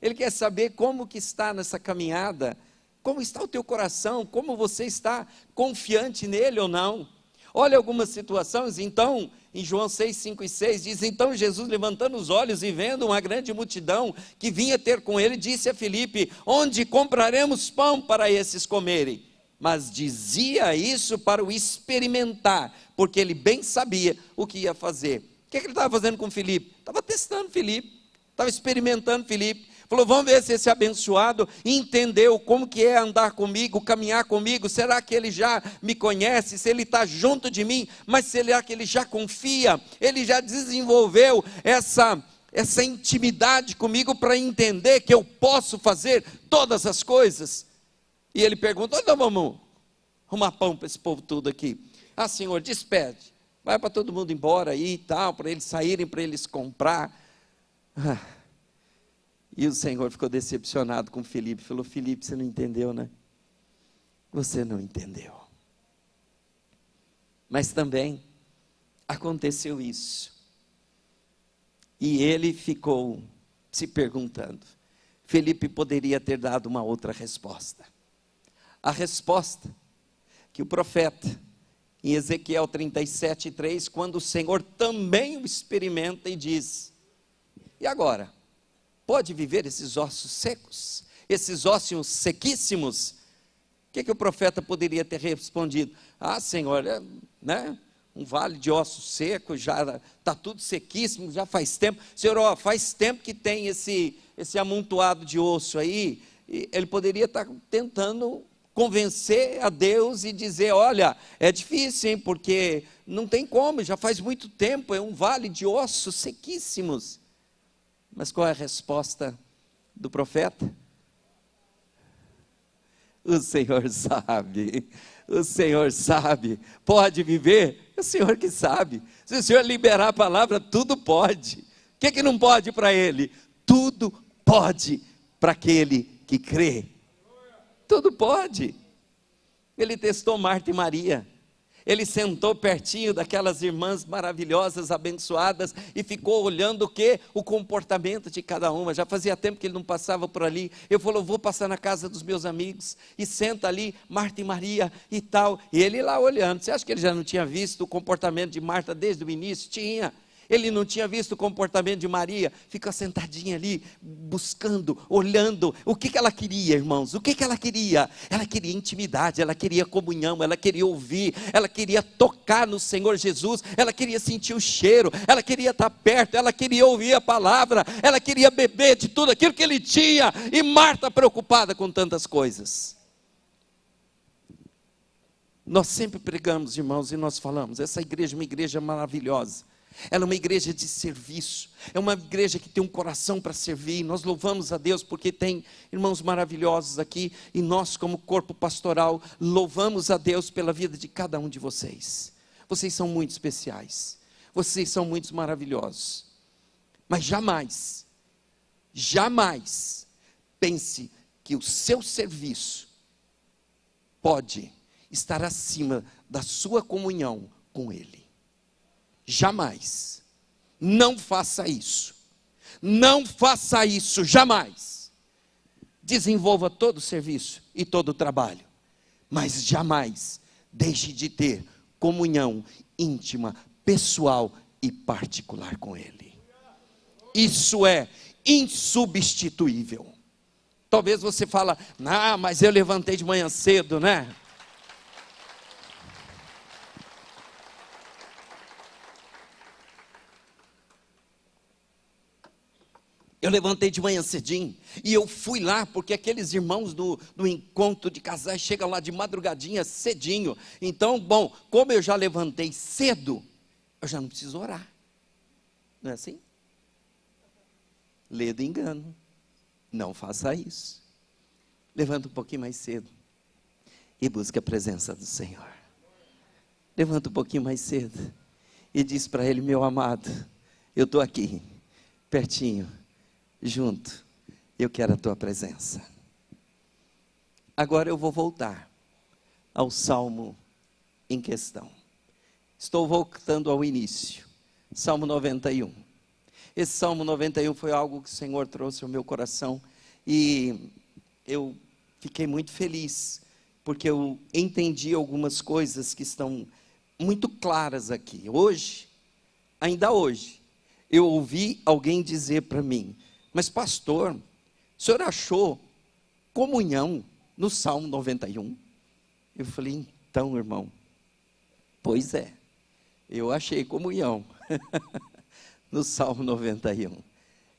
Ele quer saber como que está nessa caminhada, como está o teu coração, como você está confiante nele ou não. Olha algumas situações, então, em João 6, 5 e 6, diz, então Jesus levantando os olhos e vendo uma grande multidão que vinha ter com ele, disse a Filipe, onde compraremos pão para esses comerem? Mas dizia isso para o experimentar, porque ele bem sabia o que ia fazer. O que ele estava fazendo com Filipe? Estava testando Filipe, estava experimentando Filipe. Falou, vamos ver se esse abençoado entendeu como que é andar comigo, caminhar comigo. Será que ele já me conhece? Se ele está junto de mim? Mas será que ele já confia? Ele já desenvolveu essa intimidade comigo para entender que eu posso fazer todas as coisas? E ele pergunta, então vamos arrumar pão para esse povo todo aqui. Ah, Senhor, despede. Vai para todo mundo embora aí e tal, para eles saírem, para eles comprar. E o Senhor ficou decepcionado com Filipe. Falou, Filipe, você não entendeu, né? Você não entendeu. Mas também aconteceu isso. E ele ficou se perguntando. Filipe poderia ter dado uma outra resposta. A resposta que o profeta, em Ezequiel 37, 3, quando o Senhor também o experimenta e diz, e agora? Pode viver esses ossos secos? Esses ossos sequíssimos? O que o profeta poderia ter respondido? Ah, Senhor, né? Um vale de ossos secos, já está tudo sequíssimo, já faz tempo. Senhor, faz tempo que tem esse amontoado de osso aí. E ele poderia estar tentando convencer a Deus e dizer, olha, é difícil, hein, porque não tem como, já faz muito tempo, é um vale de ossos sequíssimos. Mas qual é a resposta do profeta? O Senhor sabe, o Senhor sabe, pode viver, é o Senhor que sabe. Se o Senhor liberar a palavra, tudo pode. O que não pode para Ele? Tudo pode para aquele que crê. Tudo pode. Ele testou Marta e Maria. Ele sentou pertinho daquelas irmãs maravilhosas, abençoadas, e ficou olhando o quê? O comportamento de cada uma. Já fazia tempo que ele não passava por ali. Eu falei, vou passar na casa dos meus amigos, e senta ali, Marta e Maria e tal. E ele lá olhando. Você acha que ele já não tinha visto o comportamento de Marta desde o início? Tinha. Ele não tinha visto o comportamento de Maria, fica sentadinha ali, buscando, olhando, o que ela queria, irmãos, o que ela queria? Ela queria intimidade, ela queria comunhão, ela queria ouvir, ela queria tocar no Senhor Jesus, ela queria sentir o cheiro, ela queria estar perto, ela queria ouvir a palavra, ela queria beber de tudo aquilo que ele tinha, e Marta preocupada com tantas coisas. Nós sempre pregamos, irmãos, e nós falamos, essa igreja é uma igreja maravilhosa, Ela é uma igreja de serviço, é uma igreja que tem um coração para servir. Nós louvamos a Deus porque tem irmãos maravilhosos aqui, e nós, como corpo pastoral, louvamos a Deus pela vida de cada um de vocês. Vocês são muito especiais, vocês são muito maravilhosos, mas jamais, jamais pense que o seu serviço pode estar acima da sua comunhão com Ele. Jamais. Não faça isso. Não faça isso, jamais. Desenvolva todo o serviço e todo o trabalho, mas jamais deixe de ter comunhão íntima, pessoal e particular com Ele. Isso é insubstituível. Talvez você fala, mas eu levantei de manhã cedo, né? Eu levantei de manhã cedinho, e eu fui lá, porque aqueles irmãos do encontro de casais chegam lá de madrugadinha cedinho. Então, bom, como eu já levantei cedo, eu já não preciso orar. Não é assim? Lê do engano. Não faça isso. Levanta um pouquinho mais cedo e busque a presença do Senhor. Levanta um pouquinho mais cedo e diz para Ele: meu amado, eu estou aqui, pertinho, junto, eu quero a tua presença. Agora eu vou voltar ao salmo em questão. Estou voltando ao início, Salmo 91. Esse Salmo 91 foi algo que o Senhor trouxe ao meu coração, e eu fiquei muito feliz, porque eu entendi algumas coisas que estão muito claras aqui. Hoje, ainda hoje, eu ouvi alguém dizer para mim: mas pastor, o senhor achou comunhão no Salmo 91? Eu falei: então, irmão, pois é, eu achei comunhão no Salmo 91,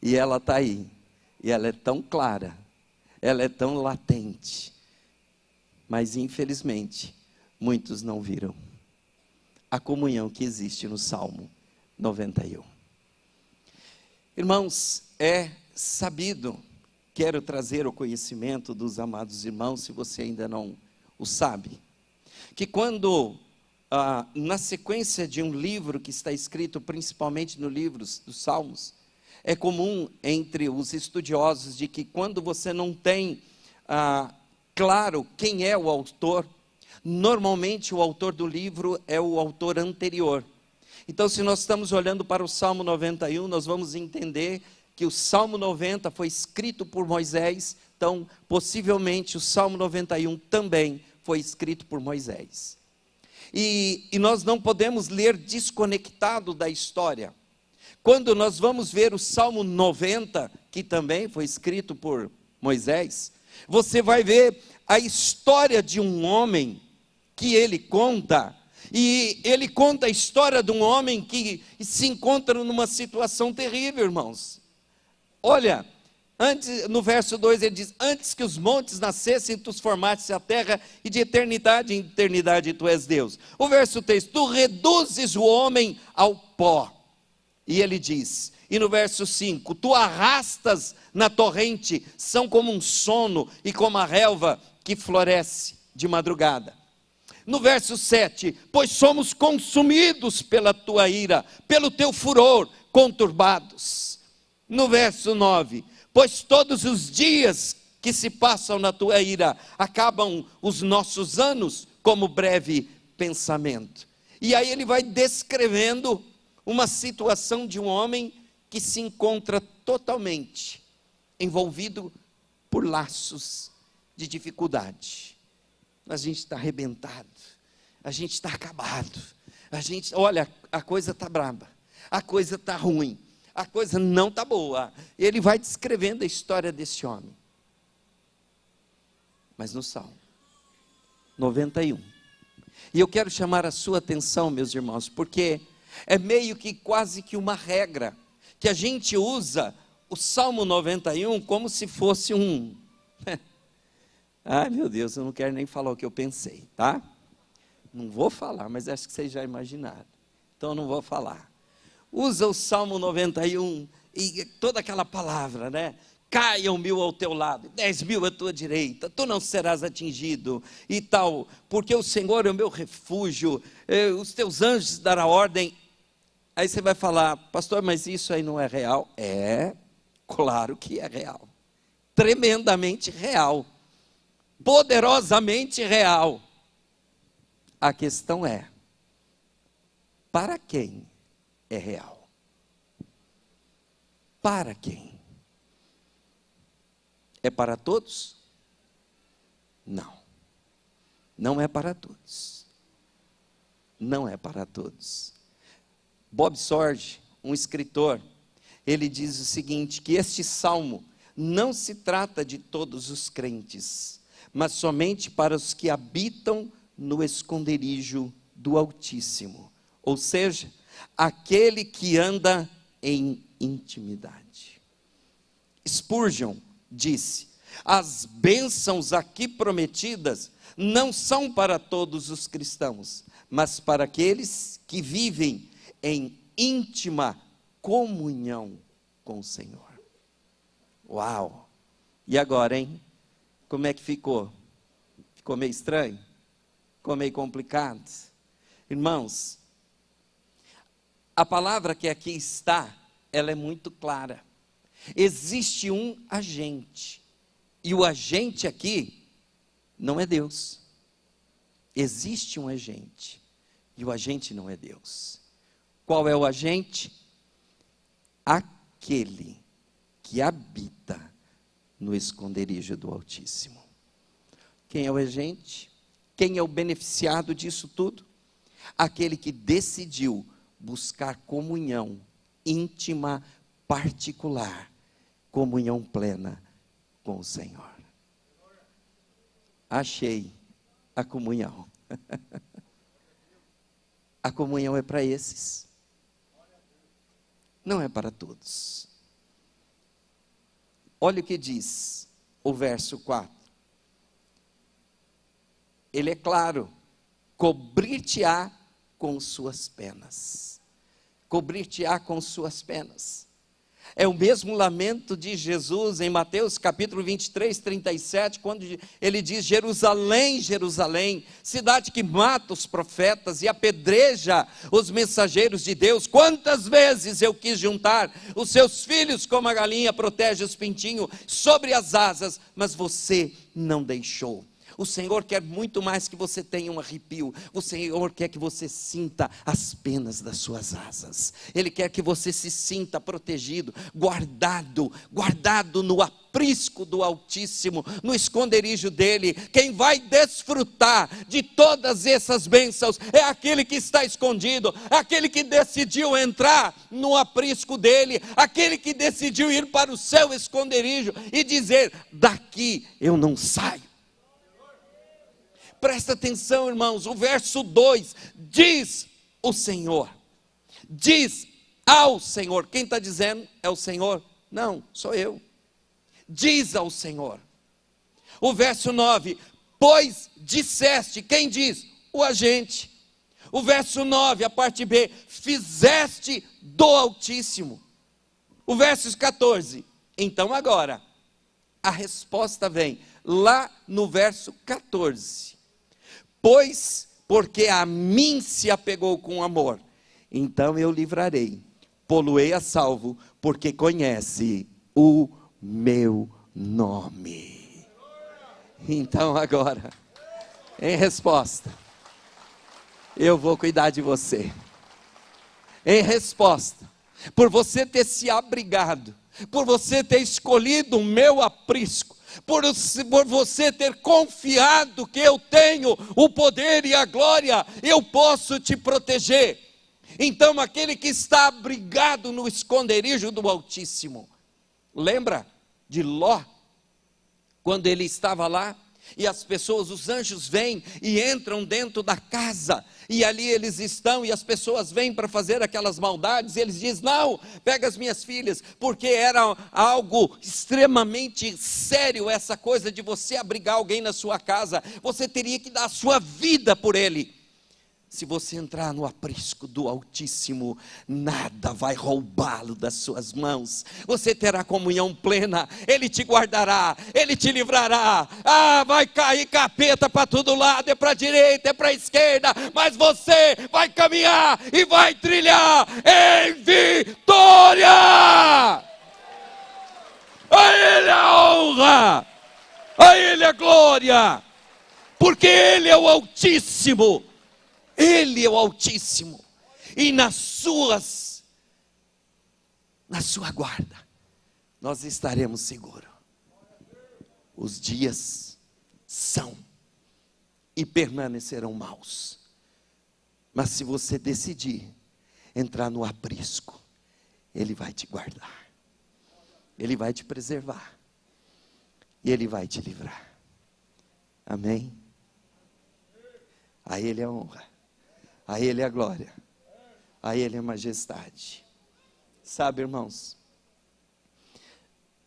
e ela está aí, e ela é tão clara, ela é tão latente, mas infelizmente, muitos não viram a comunhão que existe no Salmo 91. Irmãos, é sabido, quero trazer ao conhecimento dos amados irmãos, se você ainda não o sabe, que quando, na sequência de um livro que está escrito principalmente no livro dos Salmos, é comum entre os estudiosos de que quando você não tem claro quem é o autor, normalmente o autor do livro é o autor anterior. Então, se nós estamos olhando para o Salmo 91, nós vamos entender que o Salmo 90 foi escrito por Moisés, então possivelmente o Salmo 91 também foi escrito por Moisés. E nós não podemos ler desconectado da história. Quando nós vamos ver o Salmo 90, que também foi escrito por Moisés, você vai ver a história de um homem que ele conta, e ele conta a história de um homem que se encontra numa situação terrível, irmãos. Olha, no verso 2 ele diz: antes que os montes nascessem, tu formaste a terra, e de eternidade em eternidade tu és Deus. O verso 3, tu reduzes o homem ao pó. E ele diz, e no verso 5, tu arrastas na torrente, são como um sono e como a relva que floresce de madrugada. No verso 7, pois somos consumidos pela tua ira, pelo teu furor, conturbados. No verso 9, pois todos os dias que se passam na tua ira, acabam os nossos anos como breve pensamento. E aí ele vai descrevendo uma situação de um homem que se encontra totalmente envolvido por laços de dificuldade. A gente está arrebentado, a gente está acabado, olha, a coisa está braba, a coisa está ruim, a coisa não está boa. Ele vai descrevendo a história desse homem. Mas no Salmo 91, e eu quero chamar a sua atenção, meus irmãos, porque é meio que quase que uma regra, que a gente usa o Salmo 91 como se fosse um... Ai meu Deus, eu não quero nem falar o que eu pensei, tá? Não vou falar, mas acho que vocês já imaginaram, então eu não vou falar. usa o Salmo 91 e toda aquela palavra, né? Caiam 1000 ao teu lado, 10.000 à tua direita, tu não serás atingido e tal, porque o Senhor é o meu refúgio, os teus anjos darão ordem. Aí você vai falar, pastor, mas isso aí não é real? É, claro que é real, tremendamente real, poderosamente real. A questão é, para quem é real? Para quem? É para todos? Não, não é para todos, não é para todos. Bob Sorge, um escritor, ele diz o seguinte, que este salmo não se trata de todos os crentes, mas somente para os que habitam no esconderijo do Altíssimo, ou seja, aquele que anda em intimidade. Spurgeon disse, as bênçãos aqui prometidas não são para todos os cristãos, mas para aqueles que vivem em íntima comunhão com o Senhor. Uau! E agora, hein? Como é que ficou? Ficou meio estranho? Ficou meio complicado? Irmãos, a palavra que aqui está, ela é muito clara. Existe um agente, e o agente aqui não é Deus. Existe um agente, e o agente não é Deus. Qual é o agente? Aquele que habita no esconderijo do Altíssimo. Quem é o agente? Quem é o beneficiado disso tudo? Aquele que decidiu buscar comunhão íntima, particular, comunhão plena com o Senhor. Achei a comunhão. A comunhão é para esses. Não é para todos. Olha o que diz o verso 4. Ele é claro, cobrir-te-á com suas penas. Cobrir-te-á com suas penas. É o mesmo lamento de Jesus em Mateus capítulo 23, 37, quando ele diz, Jerusalém, Jerusalém, cidade que mata os profetas e apedreja os mensageiros de Deus, quantas vezes eu quis juntar os seus filhos como a galinha protege os pintinhos sobre as asas, mas você não deixou. O Senhor quer muito mais que você tenha um arrepio. O Senhor quer que você sinta as penas das suas asas. Ele quer que você se sinta protegido, guardado no aprisco do Altíssimo, no esconderijo dele. Quem vai desfrutar de todas essas bênçãos é aquele que está escondido, é aquele que decidiu entrar no aprisco dele, aquele que decidiu ir para o seu esconderijo e dizer, daqui eu não saio. Presta atenção, irmãos, o verso 2, diz o Senhor, diz ao Senhor, quem está dizendo é o Senhor? Não, sou eu, diz ao Senhor. O verso 9, pois disseste, quem diz? O agente. O verso 9, a parte B, fizeste do Altíssimo. O verso 14, então agora, a resposta vem lá no verso 14. Pois, porque a mim se apegou com amor, então eu livrarei, pô-lo-ei a salvo, porque conhece o meu nome. Então agora, em resposta, eu vou cuidar de você. Em resposta, por você ter se abrigado, por você ter escolhido o meu aprisco, por você ter confiado que eu tenho o poder e a glória, eu posso te proteger. Então aquele que está abrigado no esconderijo do Altíssimo, lembra de Ló, quando ele estava lá, e as pessoas, os anjos vêm e entram dentro da casa, e ali eles estão, e as pessoas vêm para fazer aquelas maldades, e eles dizem, não, pega as minhas filhas, porque era algo extremamente sério, essa coisa de você abrigar alguém na sua casa, você teria que dar a sua vida por ele. Se você entrar no aprisco do Altíssimo, nada vai roubá-lo das suas mãos. Você terá comunhão plena, Ele te guardará, Ele te livrará. Vai cair capeta para todo lado, é para a direita, é para a esquerda, mas você vai caminhar e vai trilhar em vitória. A Ele a honra, a Ele a glória, porque Ele é o Altíssimo. Ele é o Altíssimo, e na sua guarda, nós estaremos seguros. Os dias são e permanecerão maus, mas se você decidir entrar no aprisco, Ele vai te guardar, Ele vai te preservar, e Ele vai te livrar. Amém? A Ele é a honra, a Ele é a glória, a Ele é a majestade. Sabe, irmãos,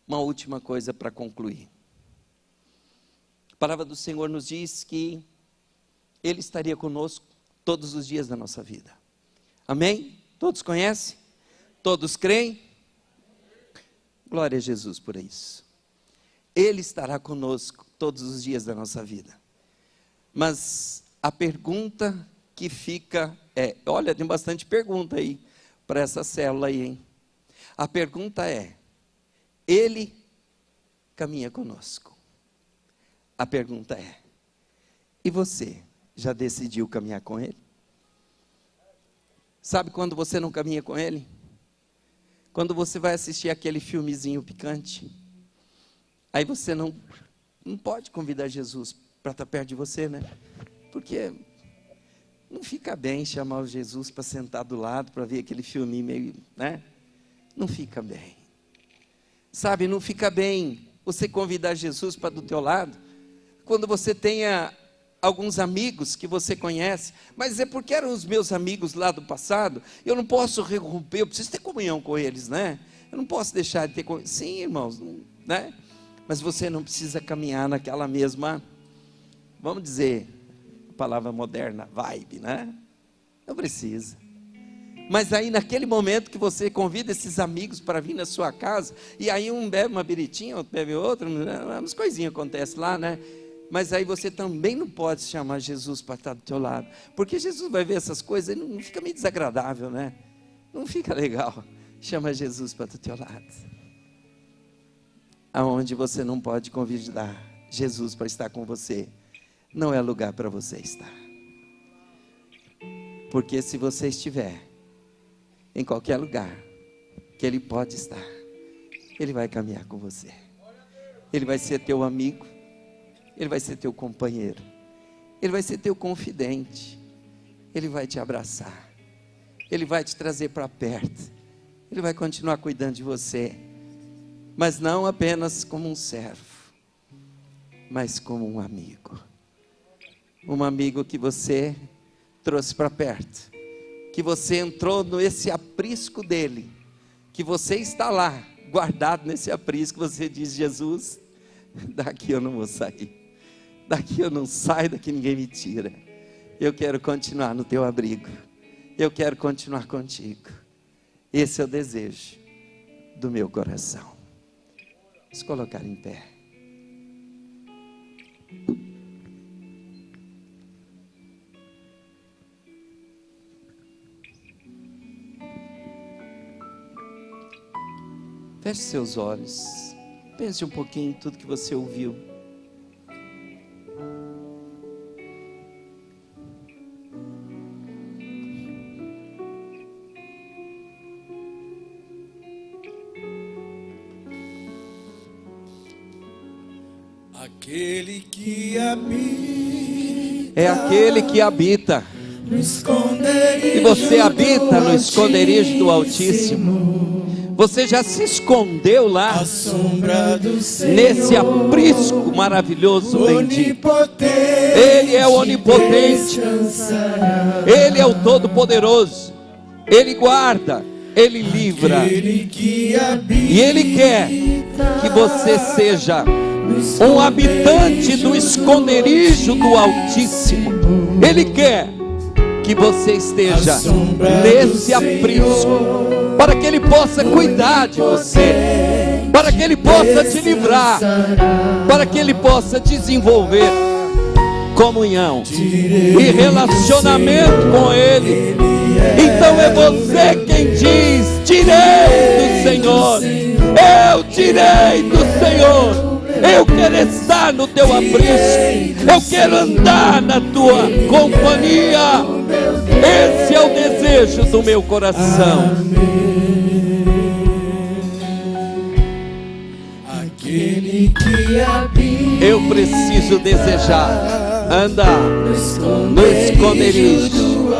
uma última coisa para concluir. A palavra do Senhor nos diz que Ele estaria conosco todos os dias da nossa vida. Amém? Todos conhecem? Todos creem? Glória a Jesus por isso. Ele estará conosco todos os dias da nossa vida. Mas a pergunta que fica olha, tem bastante pergunta aí para essa célula aí, hein? A pergunta é: Ele caminha conosco. A pergunta é: e você já decidiu caminhar com Ele? Sabe quando você não caminha com Ele? Quando você vai assistir aquele filmezinho picante, aí você não pode convidar Jesus para estar perto de você, né? Porque não fica bem chamar o Jesus para sentar do lado, para ver aquele filminho meio, né? Não fica bem. Sabe, não fica bem você convidar Jesus para do teu lado, quando você tenha alguns amigos que você conhece, mas é porque eram os meus amigos lá do passado, eu não posso romper, eu preciso ter comunhão com eles, né? Eu não posso deixar de ter comunhão. Sim, irmãos, né? Mas você não precisa caminhar naquela mesma, vamos dizer, palavra moderna, vibe, né? Não precisa. Mas aí naquele momento que você convida esses amigos para vir na sua casa, e aí um bebe uma biritinha, outro bebe outra, umas coisinhas acontecem lá, né? Mas aí você também não pode chamar Jesus para estar do teu lado, porque Jesus vai ver essas coisas e não fica meio desagradável, né? Não fica legal. Chama Jesus para do teu lado. Aonde você não pode convidar Jesus para estar com você, não é lugar para você estar. Porque se você estiver em qualquer lugar que Ele pode estar, Ele vai caminhar com você. Ele vai ser teu amigo, Ele vai ser teu companheiro, Ele vai ser teu confidente, Ele vai te abraçar, Ele vai te trazer para perto, Ele vai continuar cuidando de você, mas não apenas como um servo, mas como um amigo. Um amigo que você trouxe para perto, que você entrou nesse aprisco dele, que você está lá, guardado nesse aprisco, você diz: Jesus, daqui eu não vou sair, daqui eu não saio, daqui ninguém me tira, eu quero continuar no teu abrigo, eu quero continuar contigo. Esse é o desejo do meu coração. Vamos colocar em pé. Feche seus olhos, pense um pouquinho em tudo que você ouviu. Aquele que habita, é aquele que habita, no esconderijo, e você habita no esconderijo do Altíssimo. Você já se escondeu lá, à sombra do Senhor, nesse aprisco maravilhoso, bendito. onipotente, Ele é o onipotente, descansará. Ele é o todo-poderoso, Ele guarda, Ele livra, Aquele que habita, e Ele quer que você seja um habitante do esconderijo do Altíssimo. Ele quer que você esteja nesse aprisco, para que Ele possa cuidar de você, para que Ele possa te livrar, para que Ele possa desenvolver comunhão e relacionamento com Ele. Então é você quem diz: tirei do Senhor, eu tirei do Senhor, eu quero estar no teu aprisco, eu quero andar na tua companhia. Esse é o desejo do meu coração. Aquele que habita, Eu preciso desejar andar no esconderijo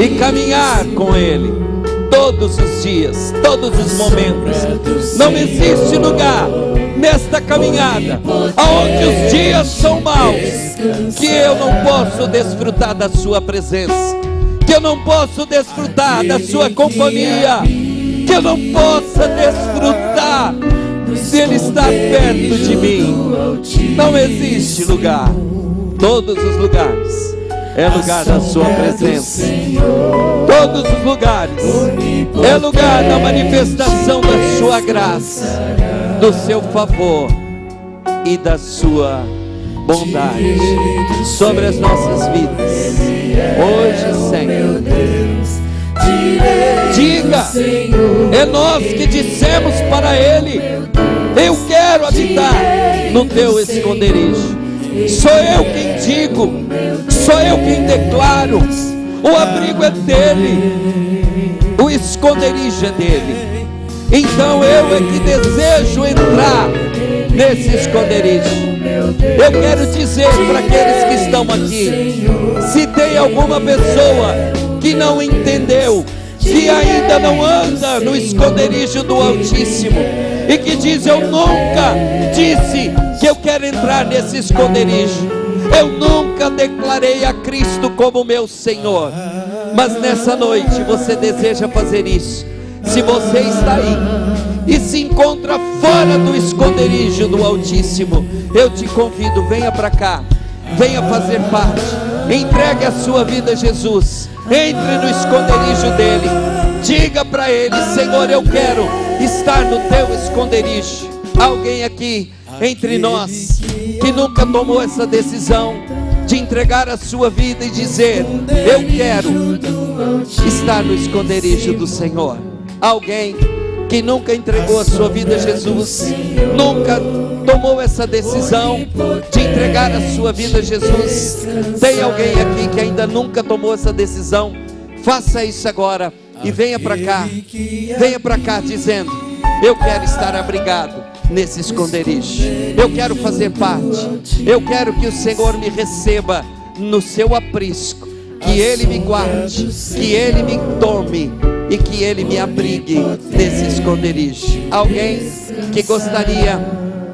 e caminhar com Ele todos os dias, todos os momentos. Não existe lugar nesta caminhada aonde os dias são maus que eu não posso desfrutar da sua presença, que eu não posso desfrutar da sua companhia, que eu não possa desfrutar se Ele está perto de mim. Não existe lugar. Todos os lugares é lugar da sua presença. Todos os lugares é lugar da manifestação da sua graça, do seu favor e da sua bondade sobre as nossas vidas. Hoje, Senhor, diga: é nós que dissemos para Ele: eu quero habitar no teu esconderijo. Sou eu quem digo, sou eu quem declaro. O abrigo é dele, o esconderijo é dele. Então eu é que desejo entrar nesse esconderijo. Eu quero dizer para aqueles que estão aqui: se tem alguma pessoa que não entendeu, que ainda não anda no esconderijo do Altíssimo, e que diz: eu nunca disse que eu quero entrar nesse esconderijo, eu nunca declarei a Cristo como meu Senhor, mas nessa noite você deseja fazer isso. Se você está aí e se encontra fora do esconderijo do Altíssimo, eu te convido: venha para cá, venha fazer parte, entregue a sua vida a Jesus, entre no esconderijo dele, diga para Ele: Senhor, eu quero estar no teu esconderijo. Alguém aqui entre nós que nunca tomou essa decisão de entregar a sua vida e dizer: eu quero estar no esconderijo do Senhor? Alguém que nunca entregou a sua vida a Jesus, nunca tomou essa decisão de entregar a sua vida a Jesus? Tem alguém aqui que ainda nunca tomou essa decisão? Faça isso agora e venha para cá dizendo: eu quero estar abrigado nesse esconderijo, eu quero fazer parte, eu quero que o Senhor me receba no seu aprisco, que Ele me guarde, que Ele me tome e que Ele me abrigue nesse esconderijo. Alguém que gostaria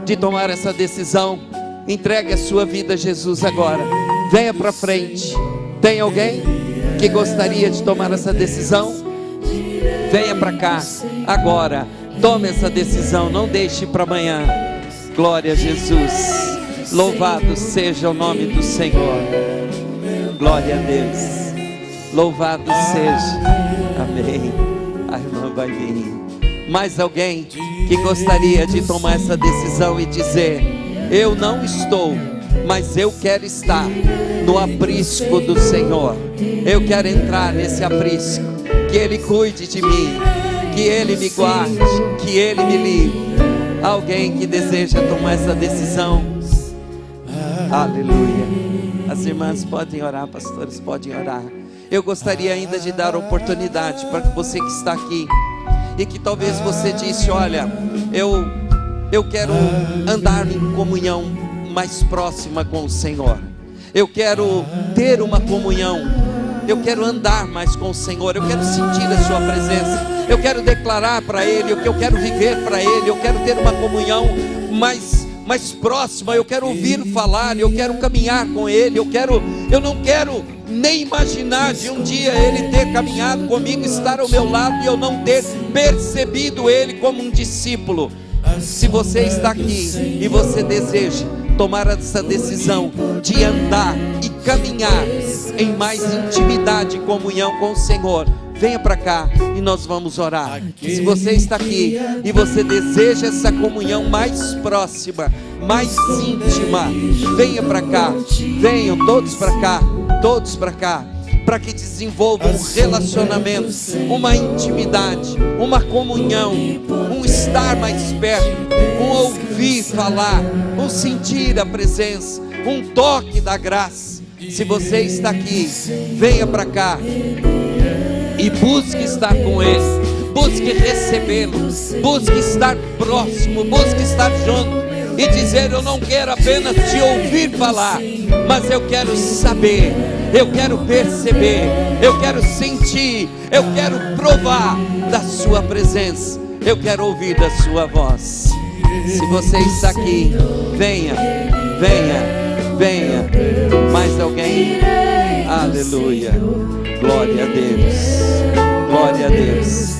de tomar essa decisão, entregue a sua vida a Jesus agora, venha para frente. Tem alguém que gostaria de tomar essa decisão? Venha para cá agora, tome essa decisão, não deixe para amanhã. Glória a Jesus, louvado seja o nome do Senhor. Glória a Deus, louvado seja. Amém. A irmã vai vir. Mais alguém que gostaria de tomar essa decisão e dizer: eu não estou, mas eu quero estar no aprisco do Senhor, eu quero entrar nesse aprisco, que Ele cuide de mim, que Ele me guarde, que Ele me livre. Alguém que deseja tomar essa decisão? Aleluia. As irmãs podem orar, pastores podem orar. Eu gostaria ainda de dar oportunidade para você que está aqui e que talvez você disse: olha, eu quero andar em comunhão mais próxima com o Senhor, eu quero ter uma comunhão, eu quero andar mais com o Senhor, eu quero sentir a sua presença, eu quero declarar para Ele, eu quero viver para Ele, eu quero ter uma comunhão mais próxima, eu quero ouvir falar, eu quero caminhar com Ele, eu não quero nem imaginar de um dia Ele ter caminhado comigo, estar ao meu lado e eu não ter percebido Ele como um discípulo. Se você está aqui e você deseja tomar essa decisão de andar e caminhar em mais intimidade e comunhão com o Senhor, venha para cá e nós vamos orar. Se você está aqui e você deseja essa comunhão mais próxima, mais íntima, venha para cá. Venham todos para cá, todos para cá, para que desenvolvam um relacionamento, uma intimidade, uma comunhão, um estar mais perto, um ouvir falar, um sentir a presença, um toque da graça. Se você está aqui, venha para cá e busque estar com Ele, busque recebê-lo, busque estar próximo, busque estar junto e dizer: eu não quero apenas te ouvir falar, mas eu quero saber, eu quero perceber, eu quero sentir, eu quero provar da sua presença, eu quero ouvir da sua voz. Se você está aqui, venha, venha, venha. Mais alguém? Aleluia. Glória a Deus. Glória a Deus.